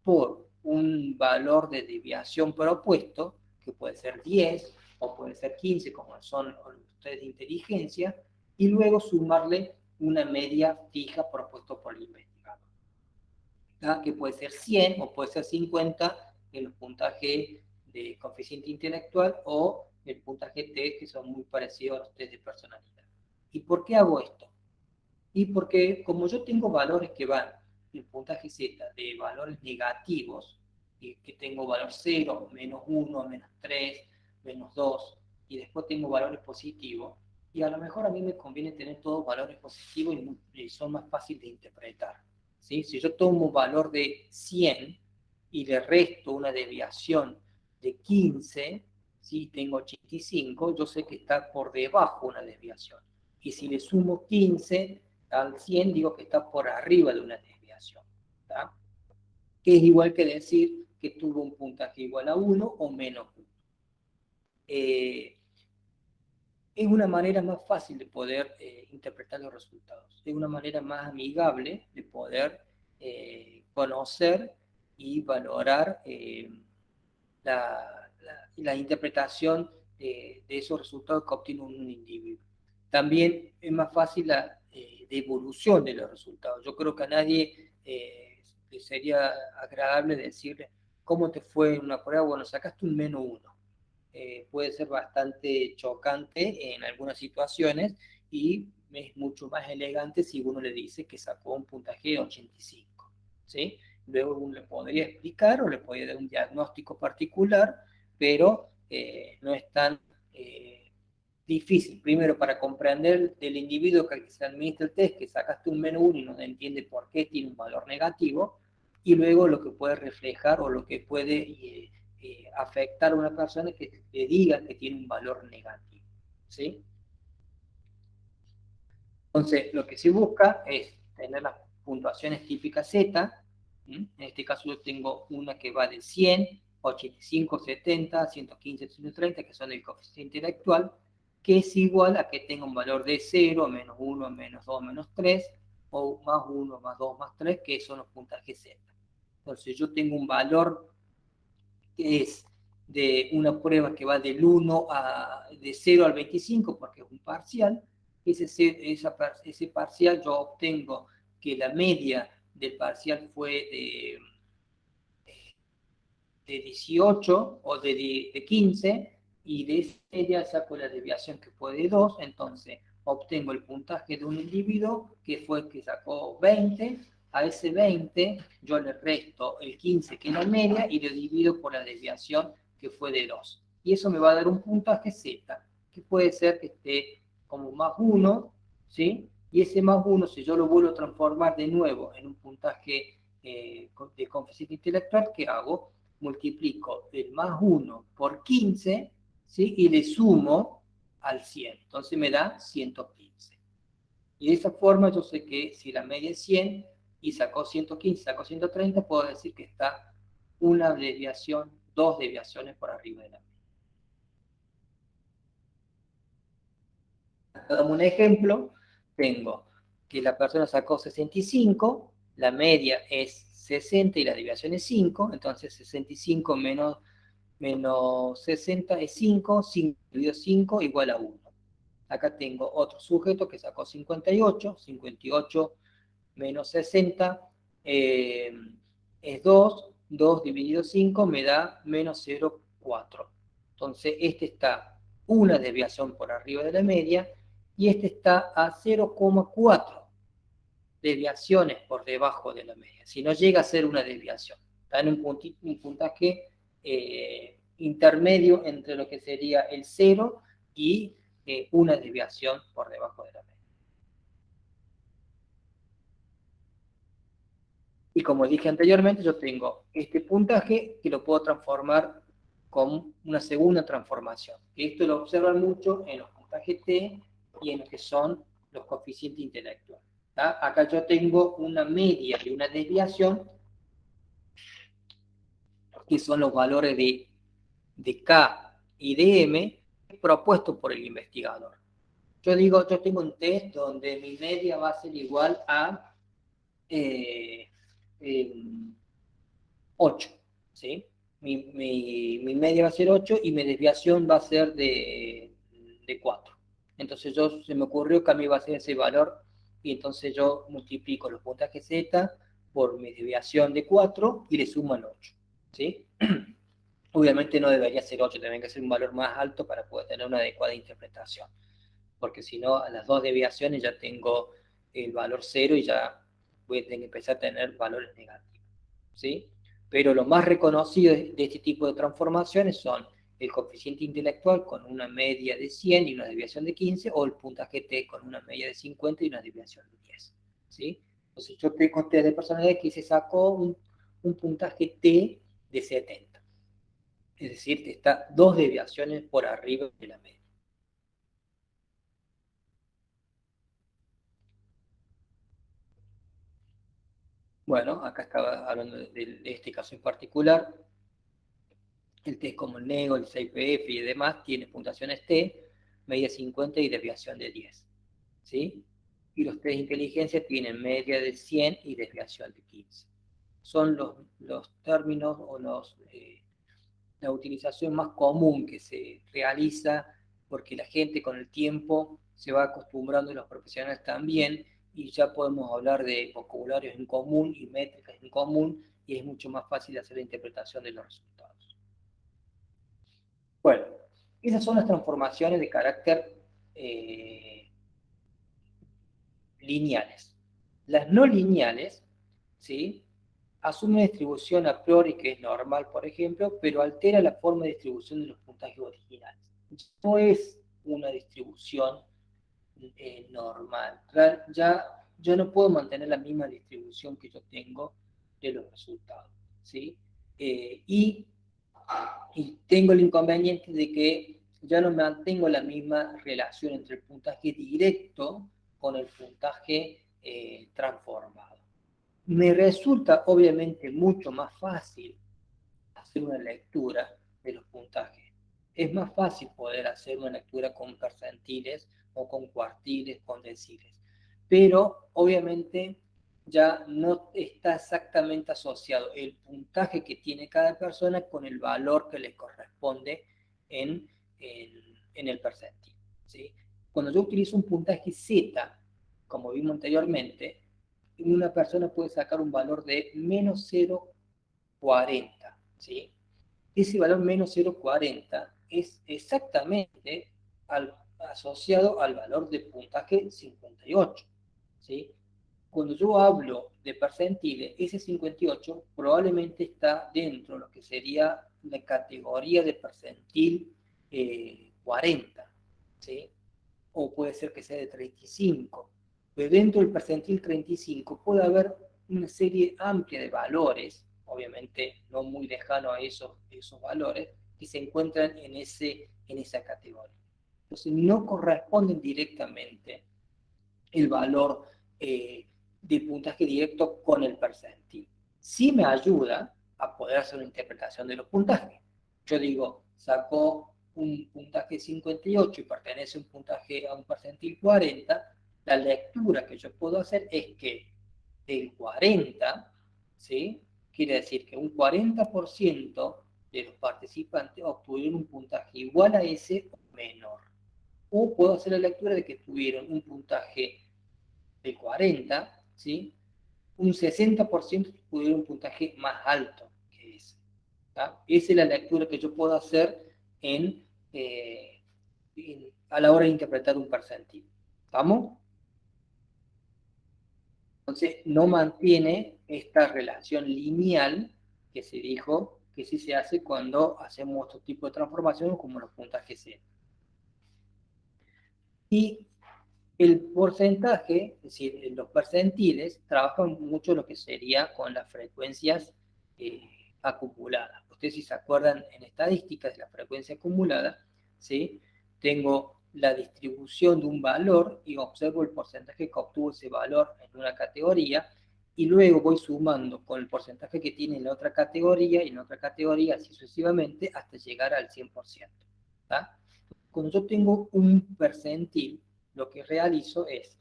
por un valor de desviación propuesto, que puede ser 10 o puede ser 15, como son los test de inteligencia, y luego sumarle una media fija propuesto por el investigador, ¿tá? Que puede ser 100 o puede ser 50 en los puntajes de coeficiente intelectual o el puntaje T, que son muy parecidos a los test de personalidad. ¿Y por qué hago esto? Y porque como yo tengo valores que van en puntaje Z de valores negativos, y que tengo valor 0, -1, -3, -2, y después tengo valores positivos, y a lo mejor a mí me conviene tener todos valores positivos y son más fáciles de interpretar. ¿Sí? Si yo tomo un valor de 100 y le resto una desviación de 15, si tengo 85, yo sé que está por debajo una desviación. Y si le sumo 15 al 100, digo que está por arriba de una desviación. ¿Tá? Que es igual que decir que tuvo un puntaje igual a 1 o menos 1. Es una manera más fácil de poder interpretar los resultados. Es una manera más amigable de poder conocer y valorar la interpretación de esos resultados que obtiene un individuo. También es más fácil la devolución de los resultados. Yo creo que a nadie le sería agradable decirle cómo te fue en una prueba. Bueno, sacaste un -1. Puede ser bastante chocante en algunas situaciones y es mucho más elegante si uno le dice que sacó un puntaje de 85. ¿Sí? Luego uno le podría explicar o le podría dar un diagnóstico particular, pero no es tan difícil. Primero, para comprender del individuo que se administra el test, que sacaste un -1 y no entiende por qué tiene un valor negativo, y luego lo que puede reflejar o lo que puede afectar a una persona que le diga que tiene un valor negativo. ¿Sí? Entonces, lo que se busca es tener las puntuaciones típicas Z. En este caso yo tengo una que va de 100, 85, 70, 115, 130, que son el coeficiente intelectual, que es igual a que tenga un valor de 0, -1, -2, -3, o +1, +2, +3, que son los puntajes Z. Entonces yo tengo un valor que es de una prueba que va de 0 al 25, porque es un parcial. Ese parcial yo obtengo que la media del parcial fue de 18 o de 15, y de esa media saco la desviación que fue de 2, entonces obtengo el puntaje de un individuo que fue el que sacó 20, a ese 20 yo le resto el 15 que es la media y lo divido por la desviación que fue de 2. Y eso me va a dar un puntaje Z, que puede ser que esté como +1, ¿sí? Y ese +1, si yo lo vuelvo a transformar de nuevo en un puntaje de coeficiente intelectual, ¿qué hago? Multiplico el +1 por 15, ¿sí? Y le sumo al 100. Entonces me da 115. Y de esa forma yo sé que si la media es 100 y sacó 115, sacó 130, puedo decir que está una desviación, dos desviaciones por arriba de la media. Damos un ejemplo, tengo que la persona sacó 65, la media es 60 y la desviación es 5, entonces 65 menos 60 es 5, 5 dividido 5 igual a 1. Acá tengo otro sujeto que sacó 58, 58 menos 60 es 2, 2 dividido 5 me da menos 0,4. Entonces este está una desviación por arriba de la media y este está a 0,4 desviaciones por debajo de la media. Si no llega a ser una desviación, está en un puntaje intermedio entre lo que sería el 0 y una desviación por debajo de la media. Y como dije anteriormente, yo tengo este puntaje que lo puedo transformar con una segunda transformación. Esto lo observan mucho en los puntajes T y en lo que son los coeficientes intelectuales. ¿Tá? Acá yo tengo una media y una desviación, que son los valores de K y de M propuestos por el investigador. Yo tengo un test donde mi media va a ser igual a 8, ¿sí? Mi media va a ser 8 y mi desviación va a ser de 4. Entonces se me ocurrió que a mí va a ser ese valor y entonces yo multiplico los puntajes Z por mi desviación de 4 y le sumo el 8, ¿sí? Obviamente no debería ser 8, tendría que ser un valor más alto para poder tener una adecuada interpretación, porque si no, a las dos desviaciones ya tengo el valor 0 y ya voy a tener que empezar a tener valores negativos, ¿sí? Pero lo más reconocido de este tipo de transformaciones son el coeficiente intelectual con una media de 100 y una desviación de 15, o el puntaje T con una media de 50 y una desviación de 10, ¿sí? Entonces yo tengo test de personalidad que se sacó un puntaje T de 70, es decir, que está dos desviaciones por arriba de la media. Bueno, acá estaba hablando de este caso en particular. El test como el NEGO, el CIPF y demás tiene puntuaciones T, media 50 y desviación de 10, ¿sí? Y los test de inteligencia tienen media de 100 y desviación de 15. Son los términos o la utilización más común que se realiza, porque la gente con el tiempo se va acostumbrando, y los profesionales también, y ya podemos hablar de vocabularios en común y métricas en común, y es mucho más fácil hacer la interpretación de los resultados. Bueno, esas son las transformaciones de carácter lineales. Las no lineales, ¿sí?, asume una distribución a priori que es normal, por ejemplo, pero altera la forma de distribución de los puntajes originales. No es una distribución normal. Ya yo no puedo mantener la misma distribución que yo tengo de los resultados, ¿sí? Y tengo el inconveniente de que ya no mantengo la misma relación entre el puntaje directo con el puntaje transformado. Me resulta obviamente mucho más fácil hacer una lectura de los puntajes. Es más fácil poder hacer una lectura con percentiles o con cuartiles, con deciles. Pero obviamente ya no está exactamente asociado el puntaje que tiene cada persona con el valor que le corresponde en el percentil, ¿sí? Cuando yo utilizo un puntaje Z, como vimos anteriormente, una persona puede sacar un valor de menos 0,40, ¿sí? Ese valor menos 0,40 es exactamente asociado al valor de puntaje 58, ¿sí? Cuando yo hablo de percentiles, ese 58 probablemente está dentro de lo que sería la categoría de percentil 40, ¿sí? O puede ser que sea de 35. Pero dentro del percentil 35 puede haber una serie amplia de valores, obviamente no muy lejano a esos valores, que se encuentran en esa categoría. Entonces no corresponden directamente el valor de puntaje directo con el percentil. Sí me ayuda a poder hacer una interpretación de los puntajes. Yo digo, sacó un puntaje 58 y pertenece un puntaje a un percentil 40, la lectura que yo puedo hacer es que del 40, ¿sí?, quiere decir que un 40% de los participantes obtuvieron un puntaje igual a ese o menor. O puedo hacer la lectura de que tuvieron un puntaje de 40, ¿sí?, un 60% tuvieron un puntaje más alto que ese. ¿Tá? Esa es la lectura que yo puedo hacer a la hora de interpretar un percentil. ¿Vamos? Entonces, no mantiene esta relación lineal que se dijo que sí se hace cuando hacemos otro tipo de transformaciones como los puntajes C. Y el porcentaje, es decir, los percentiles, trabajan mucho lo que sería con las frecuencias acumuladas. ustedes si se acuerdan en estadísticas de la frecuencia acumulada, ¿sí? Tengo la distribución de un valor y observo el porcentaje que obtuvo ese valor en una categoría, y luego voy sumando con el porcentaje que tiene en la otra categoría y en otra categoría, así sucesivamente, hasta llegar al 100%. ¿Tá? Cuando yo tengo un percentil, lo que realizo es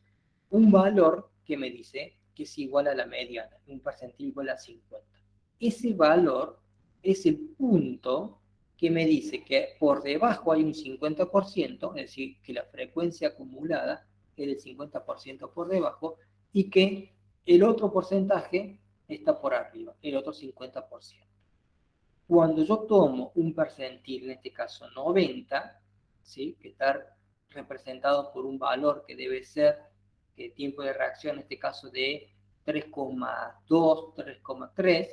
un valor que me dice que es igual a la mediana, un percentil igual a 50. Ese valor es el punto que me dice que por debajo hay un 50%, es decir, que la frecuencia acumulada es del 50% por debajo, y que el otro porcentaje está por arriba, el otro 50%. Cuando yo tomo un percentil, en este caso 90, ¿sí? Que está representado por un valor que debe ser que tiempo de reacción, en este caso de 3,2, 3,3,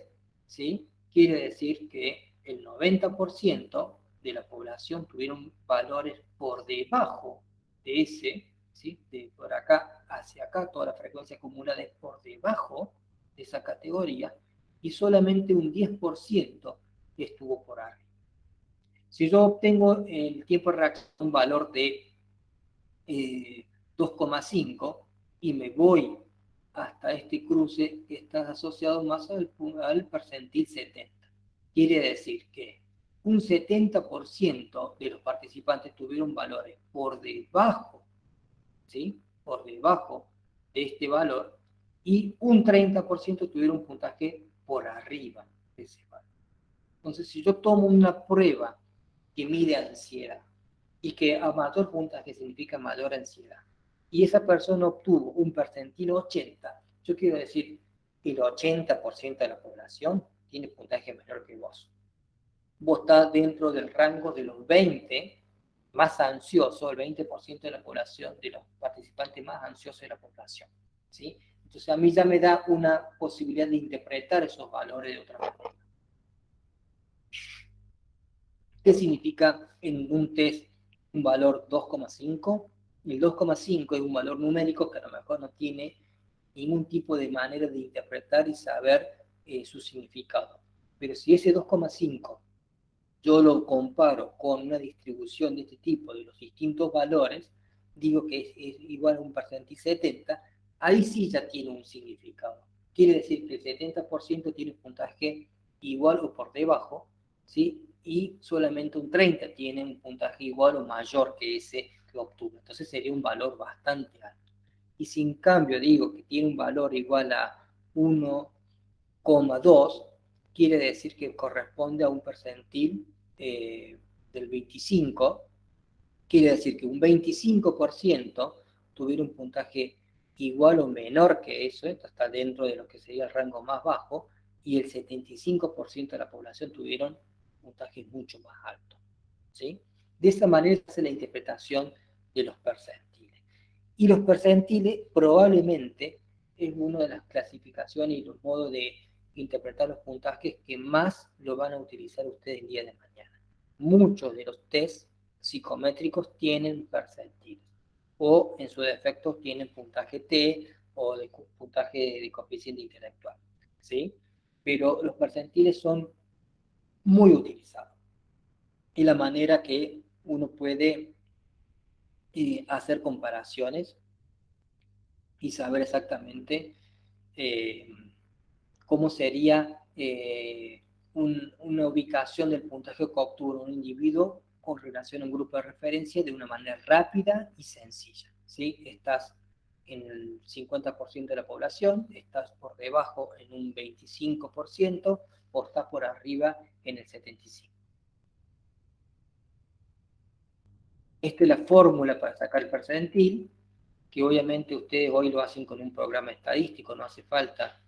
¿sí? Quiere decir que el 90% de la población tuvieron valores por debajo de ese, ¿sí? De por acá hacia acá, toda la frecuencia acumulada es por debajo de esa categoría, y solamente un 10% estuvo por arriba. Si yo obtengo el tiempo de reacción un valor de 2,5 y me voy hasta este cruce, que está asociado más al percentil 70. Quiere decir que un 70% de los participantes tuvieron valores por debajo, ¿sí? Por debajo de este valor, y un 30% tuvieron un puntaje por arriba de ese valor. Entonces, si yo tomo una prueba que mide ansiedad y que a mayor puntaje significa mayor ansiedad, y esa persona obtuvo un percentil 80, yo quiero decir que el 80% de la población tiene puntaje menor que vos. Vos estás dentro del rango de los 20 más ansiosos, el 20% de la población, de los participantes más ansiosos de la población, ¿sí? Entonces a mí ya me da una posibilidad de interpretar esos valores de otra manera. ¿Qué significa en un test un valor 2,5? El 2,5 es un valor numérico que a lo mejor no tiene ningún tipo de manera de interpretar y saber su significado. Pero si ese 2,5 yo lo comparo con una distribución de este tipo de los distintos valores, digo que es igual a un percentil 70, ahí sí ya tiene un significado. Quiere decir que el 70% tiene un puntaje igual o por debajo, ¿sí? Y solamente un 30% tiene un puntaje igual o mayor que ese que obtuvo. Entonces sería un valor bastante alto. Y si en cambio digo que tiene un valor igual a 1,2, quiere decir que corresponde a un percentil del 25, quiere decir que un 25% tuvieron un puntaje igual o menor que eso, esto está dentro de lo que sería el rango más bajo, y el 75% de la población tuvieron puntajes mucho más altos, ¿sí? De esa manera se hace la interpretación de los percentiles. Y los percentiles probablemente es una de las clasificaciones y los modos de interpretar los puntajes que más lo van a utilizar ustedes el día de mañana. Muchos de los test psicométricos tienen percentiles, o en su defecto tienen puntaje T o de puntaje de coeficiente intelectual, ¿sí? Pero los percentiles son muy utilizados. Y la manera que uno puede hacer comparaciones y saber exactamente cómo sería una ubicación del puntaje que obtuvo un individuo con relación a un grupo de referencia de una manera rápida y sencilla, ¿sí? Estás en el 50% de la población, estás por debajo en un 25% o estás por arriba en el 75%. Esta es la fórmula para sacar el percentil, que obviamente ustedes hoy lo hacen con un programa estadístico, no hace falta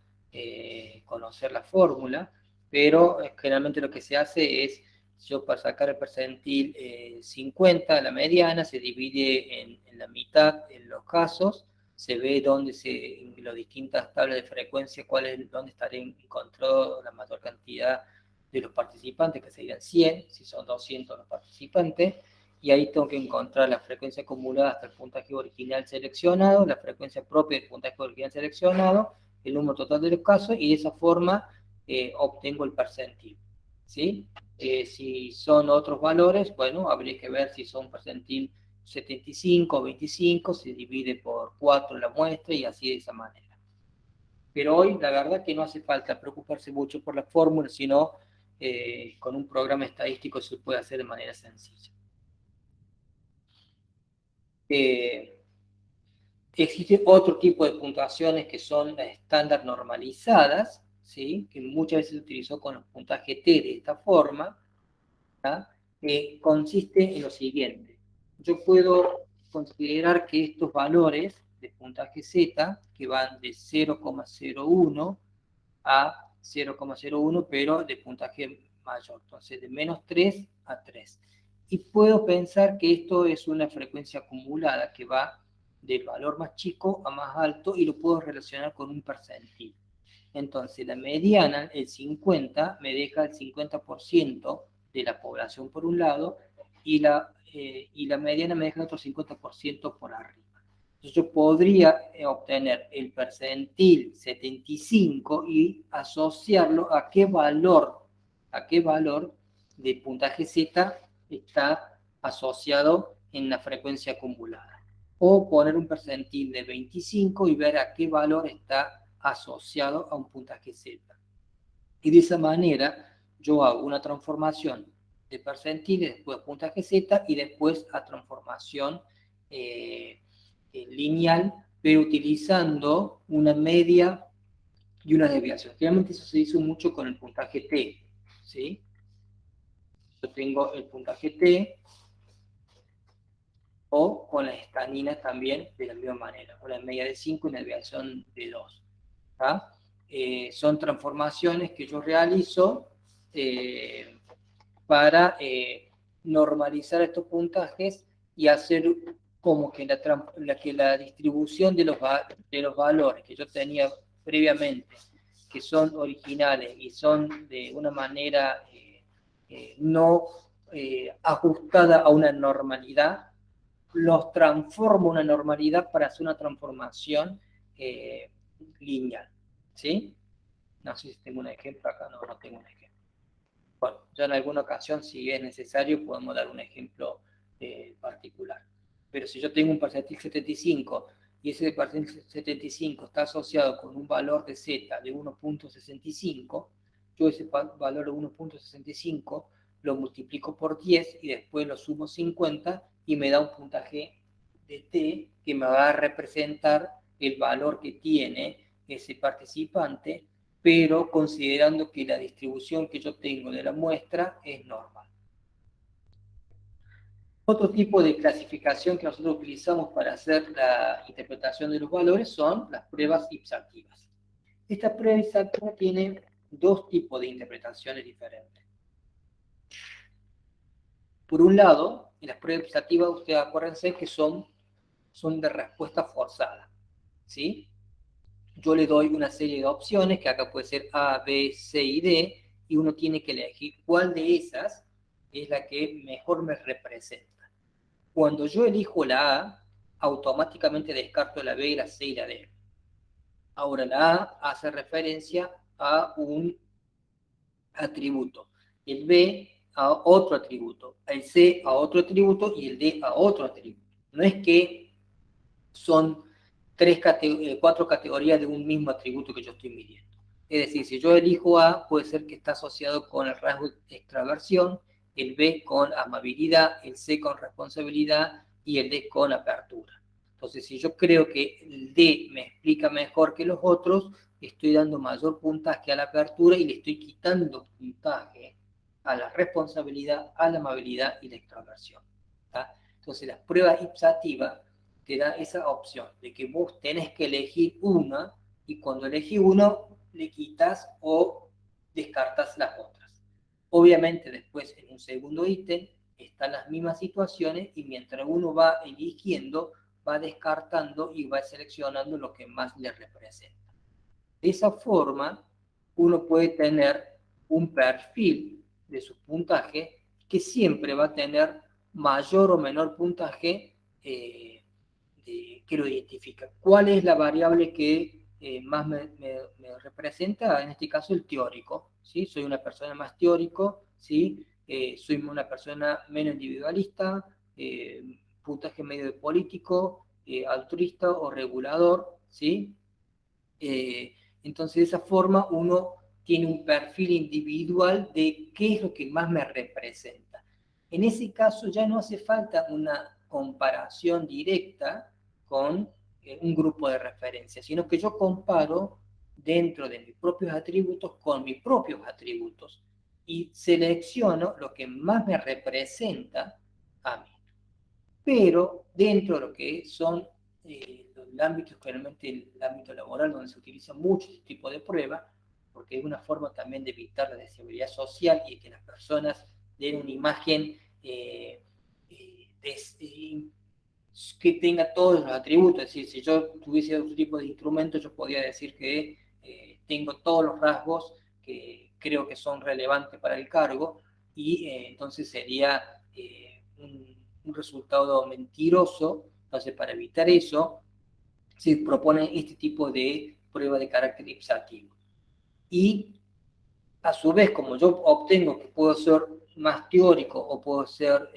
conocer la fórmula, pero generalmente lo que se hace es, yo para sacar el percentil 50, la mediana, se divide en la mitad en los casos, se ve dónde en las distintas tablas de frecuencia, dónde estaría encontrado la mayor cantidad de los participantes, que serían 100, si son 200 los participantes, y ahí tengo que encontrar la frecuencia acumulada hasta el puntaje original seleccionado, la frecuencia propia del puntaje original seleccionado, el número total de los casos, y de esa forma obtengo el percentil. ¿sí? Si son otros valores, bueno, habría que ver si son percentil 75 o 25, se divide por 4 la muestra y así de esa manera. Pero hoy la verdad que no hace falta preocuparse mucho por la fórmula, sino con un programa estadístico se puede hacer de manera sencilla. Existe otro tipo de puntuaciones que son las estándar normalizadas, ¿sí? Que muchas veces se utilizó con los puntajes T de esta forma, consiste en lo siguiente. Yo puedo considerar que estos valores de puntaje Z, que van de 0,01 a 0,01, pero de puntaje mayor, entonces de -3 a 3. Y puedo pensar que esto es una frecuencia acumulada que va del valor más chico a más alto y lo puedo relacionar con un percentil. Entonces, la mediana, el 50, me deja el 50% de la población por un lado y la mediana me deja el otro 50% por arriba. Entonces, yo podría obtener el percentil 75 y asociarlo a qué valor de puntaje Z está asociado en la frecuencia acumulada. O poner un percentil de 25 y ver a qué valor está asociado a un puntaje Z. Y de esa manera yo hago una transformación de percentiles, después puntaje Z y después a transformación lineal, pero utilizando una media y una desviación. Realmente eso se hizo mucho con el puntaje T, ¿sí? Yo tengo el puntaje T o con las estaninas también de la misma manera, una media de 5 y una desviación de 2. Son transformaciones que yo realizo para normalizar estos puntajes y hacer como que la distribución de los valores que yo tenía previamente, que son originales y son de una manera no ajustada a una normalidad, los transformo en una normalidad para hacer una transformación lineal, ¿sí? No sé si tengo un ejemplo acá, no tengo un ejemplo. Bueno, ya en alguna ocasión, si es necesario, podemos dar un ejemplo particular. Pero si yo tengo un percentil 75 y ese percentil 75 está asociado con un valor de Z de 1.65, yo ese valor de 1.65 lo multiplico por 10 y después lo sumo 50 y me da un puntaje de T que me va a representar el valor que tiene ese participante, pero considerando que la distribución que yo tengo de la muestra es normal. Otro tipo de clasificación que nosotros utilizamos para hacer la interpretación de los valores son las pruebas ipsativas. Esta prueba ipsativa tiene dos tipos de interpretaciones diferentes. Por un lado, en las pruebas ipsativas, ustedes acuérdense que son de respuesta forzada, ¿sí? Yo le doy una serie de opciones, que acá puede ser A, B, C y D, y uno tiene que elegir cuál de esas es la que mejor me representa. Cuando yo elijo la A, automáticamente descarto la B, la C y la D. Ahora, la A hace referencia a un atributo, el B a otro atributo, el C a otro atributo y el D a otro atributo. No es que son cuatro categorías de un mismo atributo que yo estoy midiendo. Es decir, si yo elijo A, puede ser que está asociado con el rasgo de extraversión, el B con amabilidad, el C con responsabilidad y el D con apertura. Entonces, si yo creo que el D me explica mejor que los otros, estoy dando mayor puntaje a la apertura y le estoy quitando puntaje a la responsabilidad, a la amabilidad y la extraversión. ¿Tá? Entonces, las pruebas ipsativas te da esa opción de que vos tenés que elegir una y cuando elegís uno le quitas o descartas las otras. Obviamente después en un segundo ítem están las mismas situaciones y mientras uno va eligiendo, va descartando y va seleccionando lo que más le representa. De esa forma, uno puede tener un perfil de su puntaje que siempre va a tener mayor o menor puntaje que lo identifica. ¿Cuál es la variable que más me representa, en este caso, el teórico, ¿sí? Soy una persona más teórico, ¿sí? Soy una persona menos individualista, puntaje medio de político, altruista o regulador, ¿sí? Eh, entonces, de esa forma, uno tiene un perfil individual de qué es lo que más me representa. En ese caso, ya no hace falta una comparación directa con un grupo de referencia, sino que yo comparo dentro de mis propios atributos con mis propios atributos y selecciono lo que más me representa a mí. Pero dentro de lo que son los ámbitos, generalmente el ámbito laboral, donde se utiliza mucho este tipo de pruebas, porque es una forma también de evitar la desigualdad social y que las personas den una imagen que tenga todos los atributos. Es decir, si yo tuviese otro tipo de instrumentos, yo podría decir que tengo todos los rasgos que creo que son relevantes para el cargo y entonces sería un resultado mentiroso. Entonces, para evitar eso, se propone este tipo de prueba de carácter ipsativo. Y a su vez, como yo obtengo que puedo ser más teórico o puedo ser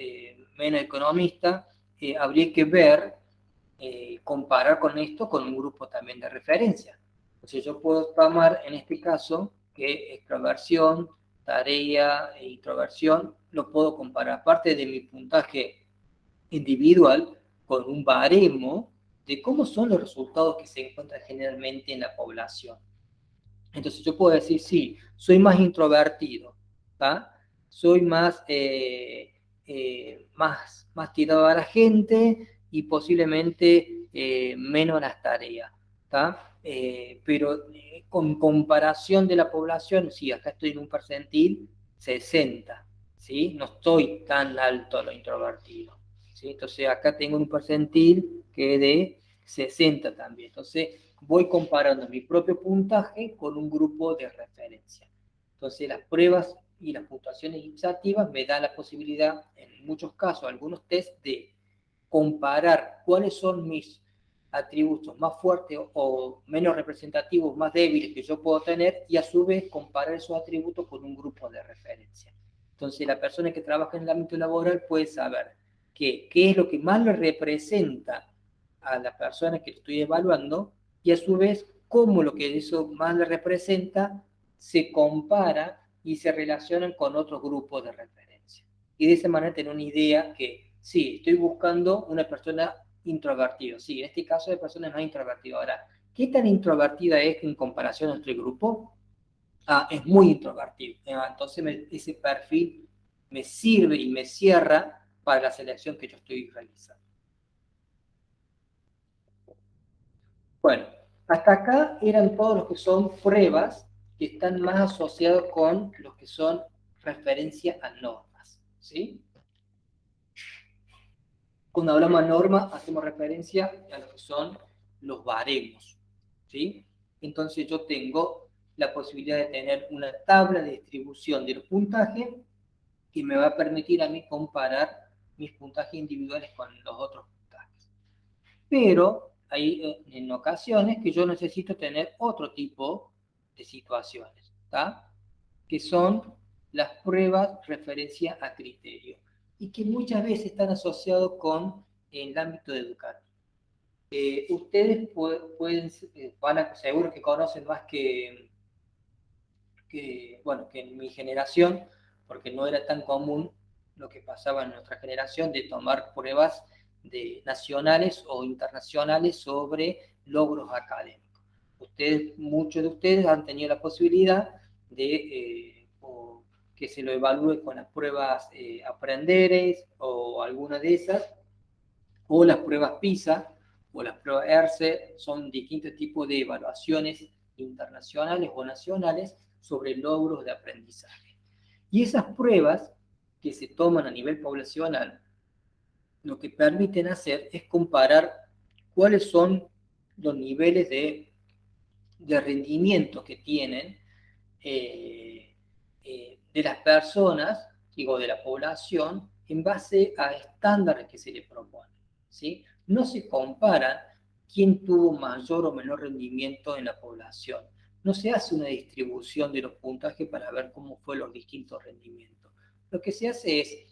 menos economista, habría que ver, comparar con esto con un grupo también de referencia. Entonces yo puedo tomar en este caso que extroversión, tarea e introversión, lo puedo comparar aparte de mi puntaje individual con un baremo de cómo son los resultados que se encuentran generalmente en la población. Entonces yo puedo decir, sí, soy más introvertido, ¿tá? Soy más tirado a la gente y posiblemente menos a las tareas, ¿tá? Pero con comparación de la población, sí, acá estoy en un percentil 60, ¿sí? No estoy tan alto a lo introvertido, ¿sí? Entonces acá tengo un percentil que es de 60 también. Entonces voy comparando mi propio puntaje con un grupo de referencia. Entonces las pruebas y las puntuaciones ipsativas me dan la posibilidad, en muchos casos, algunos test, de comparar cuáles son mis atributos más fuertes o menos representativos, más débiles que yo puedo tener y a su vez comparar esos atributos con un grupo de referencia. Entonces la persona que trabaja en el ámbito laboral puede saber qué es lo que más le representa a la persona que estoy evaluando y a su vez cómo lo que eso más le representa se compara y se relacionan con otros grupos de referencia. Y de esa manera tener una idea que sí, estoy buscando una persona introvertida. Sí, en este caso de personas más introvertidas. Ahora, ¿qué tan introvertida es en comparación a nuestro grupo? Ah, es muy introvertido. Entonces ese perfil me sirve y me cierra para la selección que yo estoy realizando. Bueno, hasta acá eran todos los que son pruebas que están más asociados con los que son referencia a normas, ¿sí? Cuando hablamos de normas, hacemos referencia a lo que son los baremos, ¿sí? Entonces yo tengo la posibilidad de tener una tabla de distribución de los puntajes que me va a permitir a mí comparar mis puntajes individuales con los otros puntajes. Pero hay en ocasiones que yo necesito tener otro tipo de situaciones, ¿tá? Que son las pruebas referencia a criterio y que muchas veces están asociados con el ámbito educativo. Ustedes pueden, seguro que conocen más bueno, que en mi generación, porque no era tan común lo que pasaba en nuestra generación de tomar pruebas nacionales o internacionales sobre logros académicos. Muchos de ustedes han tenido la posibilidad de que se lo evalúe con las pruebas Aprenderes o alguna de esas, o las pruebas PISA o las pruebas ERCE. Son distintos tipos de evaluaciones internacionales o nacionales sobre logros de aprendizaje. Y esas pruebas que se toman a nivel poblacional, lo que permiten hacer es comparar cuáles son los niveles de rendimiento que tienen de las personas, digo, de la población, en base a estándares que se le proponen, ¿sí? No se comparan quién tuvo mayor o menor rendimiento en la población. No se hace una distribución de los puntajes para ver cómo fue los distintos rendimientos. Lo que se hace es,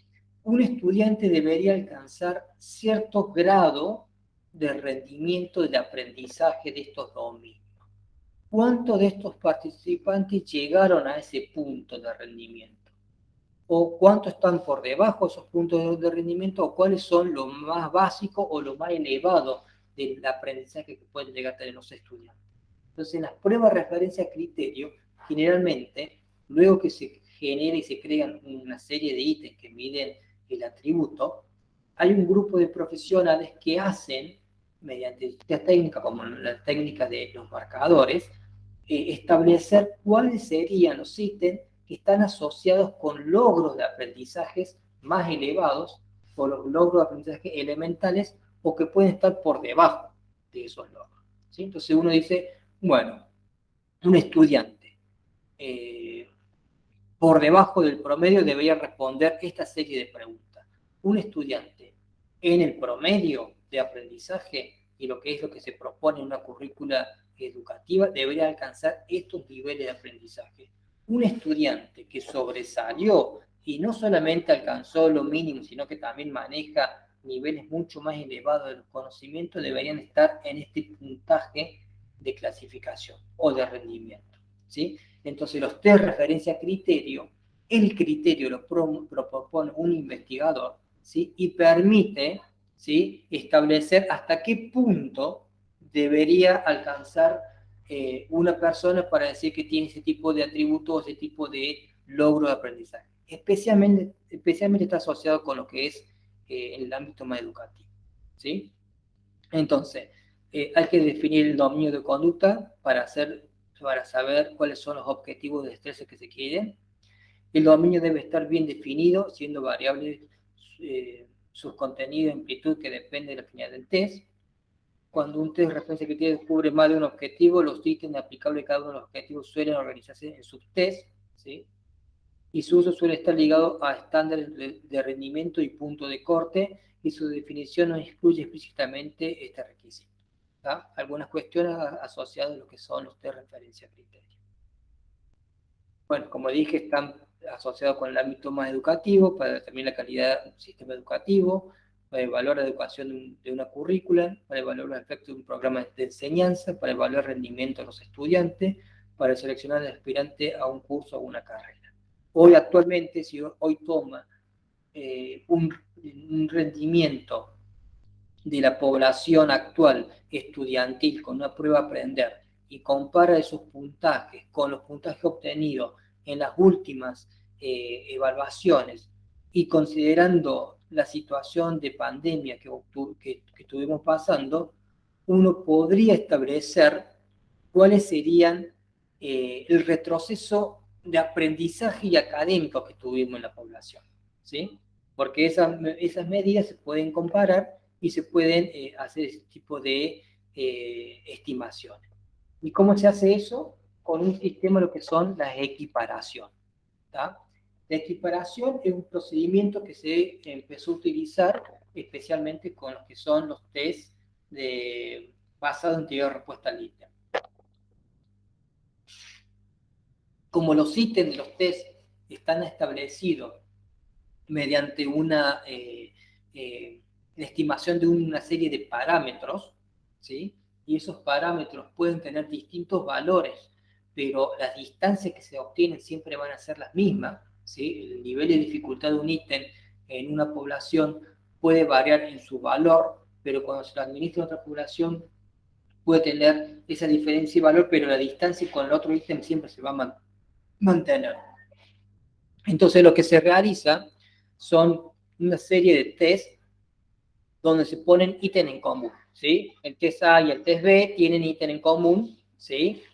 un estudiante debería alcanzar cierto grado de rendimiento del aprendizaje de estos dominios. ¿Cuántos de estos participantes llegaron a ese punto de rendimiento? ¿O cuántos están por debajo de esos puntos de rendimiento? ¿O cuáles son lo más básico o lo más elevado del aprendizaje que pueden llegar a tener los estudiantes? Entonces, en las pruebas de referencia a criterio, generalmente, luego que se genera y se crean una serie de ítems que miden el atributo, hay un grupo de profesionales que hacen, mediante esta técnica, como la técnica de los marcadores, establecer cuáles serían los ítems que están asociados con logros de aprendizajes más elevados o los logros de aprendizaje elementales o que pueden estar por debajo de esos logros. ¿Sí? Entonces uno dice, bueno, un estudiante por debajo del promedio debería responder esta serie de preguntas. Un estudiante en el promedio de aprendizaje y lo que es lo que se propone en una currícula educativa debería alcanzar estos niveles de aprendizaje. Un estudiante que sobresalió y no solamente alcanzó lo mínimo, sino que también maneja niveles mucho más elevados de los conocimientos, deberían estar en este puntaje de clasificación o de rendimiento. ¿Sí? Entonces los test de referencia a criterio, el criterio lo propone un investigador, ¿sí? Y permite, ¿sí?, establecer hasta qué punto debería alcanzar una persona para decir que tiene ese tipo de atributos, ese tipo de logro de aprendizaje. Especialmente está asociado con lo que es el ámbito más educativo, ¿sí? Entonces, hay que definir el dominio de conducta para saber cuáles son los objetivos de destreza que se quieren. El dominio debe estar bien definido, siendo variables sus contenidos y amplitud que depende de la finalidad del test. Cuando un test de referencia que descubre más de un objetivo, los ítems aplicables a cada uno de los objetivos suelen organizarse en subtest, ¿sí? Y su uso suele estar ligado a estándares de rendimiento y punto de corte, y su definición no excluye explícitamente este requisito. ¿Tá? Algunas cuestiones asociadas a lo que son los test de referencia a criterio. Bueno, como dije, están asociados con el ámbito más educativo, para determinar la calidad del sistema educativo, para evaluar la educación de una currícula, para evaluar los efectos de un programa de enseñanza, para evaluar el rendimiento de los estudiantes, para seleccionar al aspirante a un curso o una carrera. Hoy actualmente, si hoy toma un rendimiento de la población actual estudiantil con una prueba a aprender y compara esos puntajes con los puntajes obtenidos en las últimas evaluaciones y considerando la situación de pandemia que estuvimos pasando, uno podría establecer cuáles serían el retroceso de aprendizaje y académico que tuvimos en la población, ¿sí? Porque esas medidas se pueden comparar y se pueden hacer ese tipo de estimaciones. ¿Y cómo se hace eso? Con un sistema lo que son las equiparaciones. ¿Tá? La equiparación es un procedimiento que se empezó a utilizar especialmente con los que son los test basados en teoría de respuesta al ítem. Como los ítems de los test están establecidos mediante una estimación de una serie de parámetros, ¿sí? Y esos parámetros pueden tener distintos valores, pero las distancias que se obtienen siempre van a ser las mismas, ¿sí? El nivel de dificultad de un ítem en una población puede variar en su valor, pero cuando se lo administra en otra población puede tener esa diferencia y valor, pero la distancia con el otro ítem siempre se va a mantener. Entonces lo que se realiza son una serie de test donde se ponen ítems en común, ¿sí? El test A y el test B tienen ítem en común, ¿sí?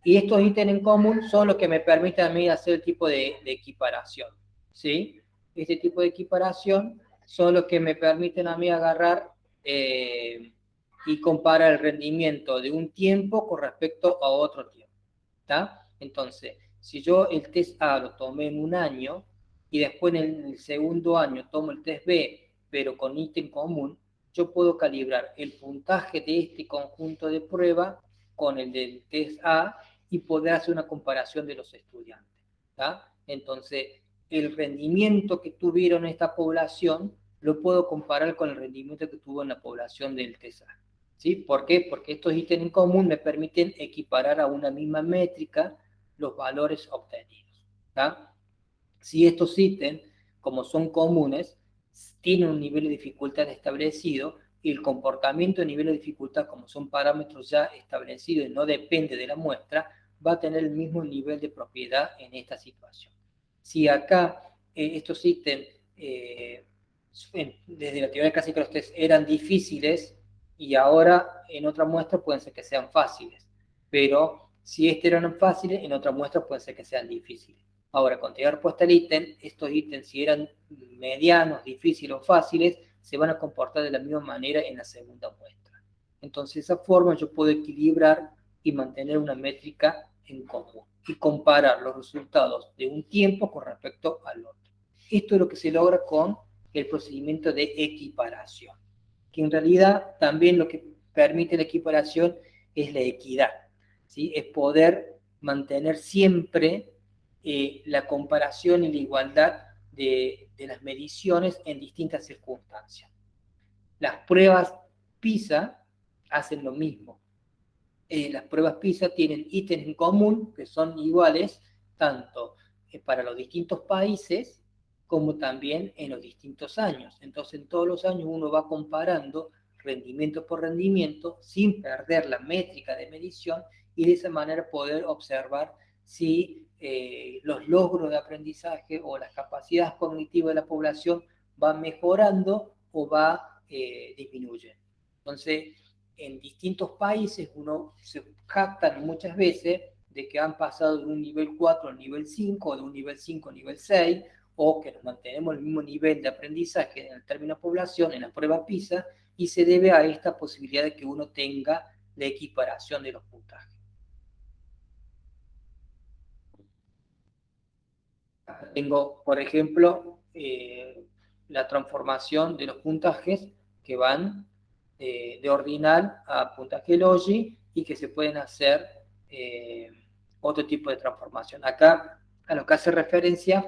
Y estos ítems en común son los que me permiten a mí hacer el tipo de equiparación, ¿sí? Este tipo de equiparación son los que me permiten a mí agarrar y comparar el rendimiento de un tiempo con respecto a otro tiempo, ¿está? Entonces, si yo el test A lo tomé en un año y después en el segundo año tomo el test B, pero con ítem común, yo puedo calibrar el puntaje de este conjunto de prueba con el del test A y poder hacer una comparación de los estudiantes. ¿Tá? Entonces, el rendimiento que tuvieron esta población lo puedo comparar con el rendimiento que tuvo en la población del test A. ¿Sí? ¿Por qué? Porque estos ítems en común me permiten equiparar a una misma métrica los valores obtenidos. ¿Tá? Si estos ítems, como son comunes, tienen un nivel de dificultad establecido y el comportamiento de nivel de dificultad, como son parámetros ya establecidos y no depende de la muestra, va a tener el mismo nivel de propiedad en esta situación. Si acá estos ítems, desde la teoría clásica de los test, eran difíciles y ahora en otra muestra pueden ser que sean fáciles, pero si estos eran fáciles, en otra muestra pueden ser que sean difíciles. Ahora, con teoría respuesta al ítem, estos ítems, si eran medianos, difíciles o fáciles, se van a comportar de la misma manera en la segunda muestra. Entonces, de esa forma yo puedo equilibrar y mantener una métrica en común y comparar los resultados de un tiempo con respecto al otro. Esto es lo que se logra con el procedimiento de equiparación, que en realidad también lo que permite la equiparación es la equidad, ¿sí? Es poder mantener siempre la comparación y la igualdad de las mediciones en distintas circunstancias. Las pruebas PISA hacen lo mismo. Las pruebas PISA tienen ítems en común que son iguales tanto para los distintos países como también en los distintos años. Entonces, en todos los años uno va comparando rendimiento por rendimiento sin perder la métrica de medición y de esa manera poder observar si los logros de aprendizaje o las capacidades cognitivas de la población van mejorando o va disminuyendo. Entonces, en distintos países uno se jactan muchas veces de que han pasado de un nivel 4 al nivel 5, o de un nivel 5 al nivel 6, o que nos mantenemos el mismo nivel de aprendizaje en el término población en la prueba PISA, y se debe a esta posibilidad de que uno tenga la equiparación de los puntajes. Tengo, por ejemplo, la transformación de los puntajes que van de ordinal a puntaje Logi y que se pueden hacer otro tipo de transformación. Acá a lo que hace referencia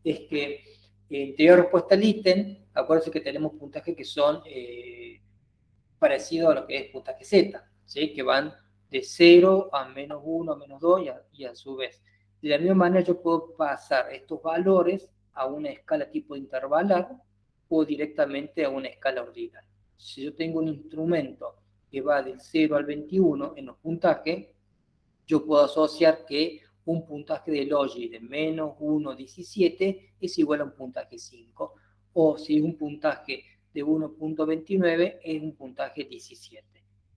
es que en teoría de respuesta al ítem, acuérdense que tenemos puntajes que son parecidos a lo que es puntaje Z, ¿sí? Que van de 0 a menos 1, a menos 2 y a su vez. De la misma manera yo puedo pasar estos valores a una escala tipo intervalar o directamente a una escala ordinal. Si yo tengo un instrumento que va del 0 al 21 en los puntajes, yo puedo asociar que un puntaje de Logi de menos 1,17 es igual a un puntaje 5, o si es un puntaje de 1,29 es un puntaje 17.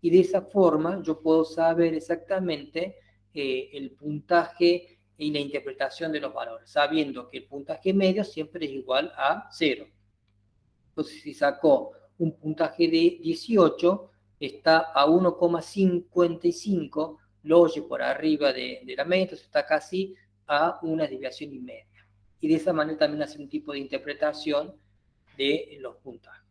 Y de esa forma yo puedo saber exactamente el puntaje y la interpretación de los valores, sabiendo que el puntaje medio siempre es igual a 0. Entonces, si sacó un puntaje de 18, está a 1,55 Logi por arriba de la media, entonces está casi a una desviación y media. Y de esa manera también hace un tipo de interpretación de los puntajes.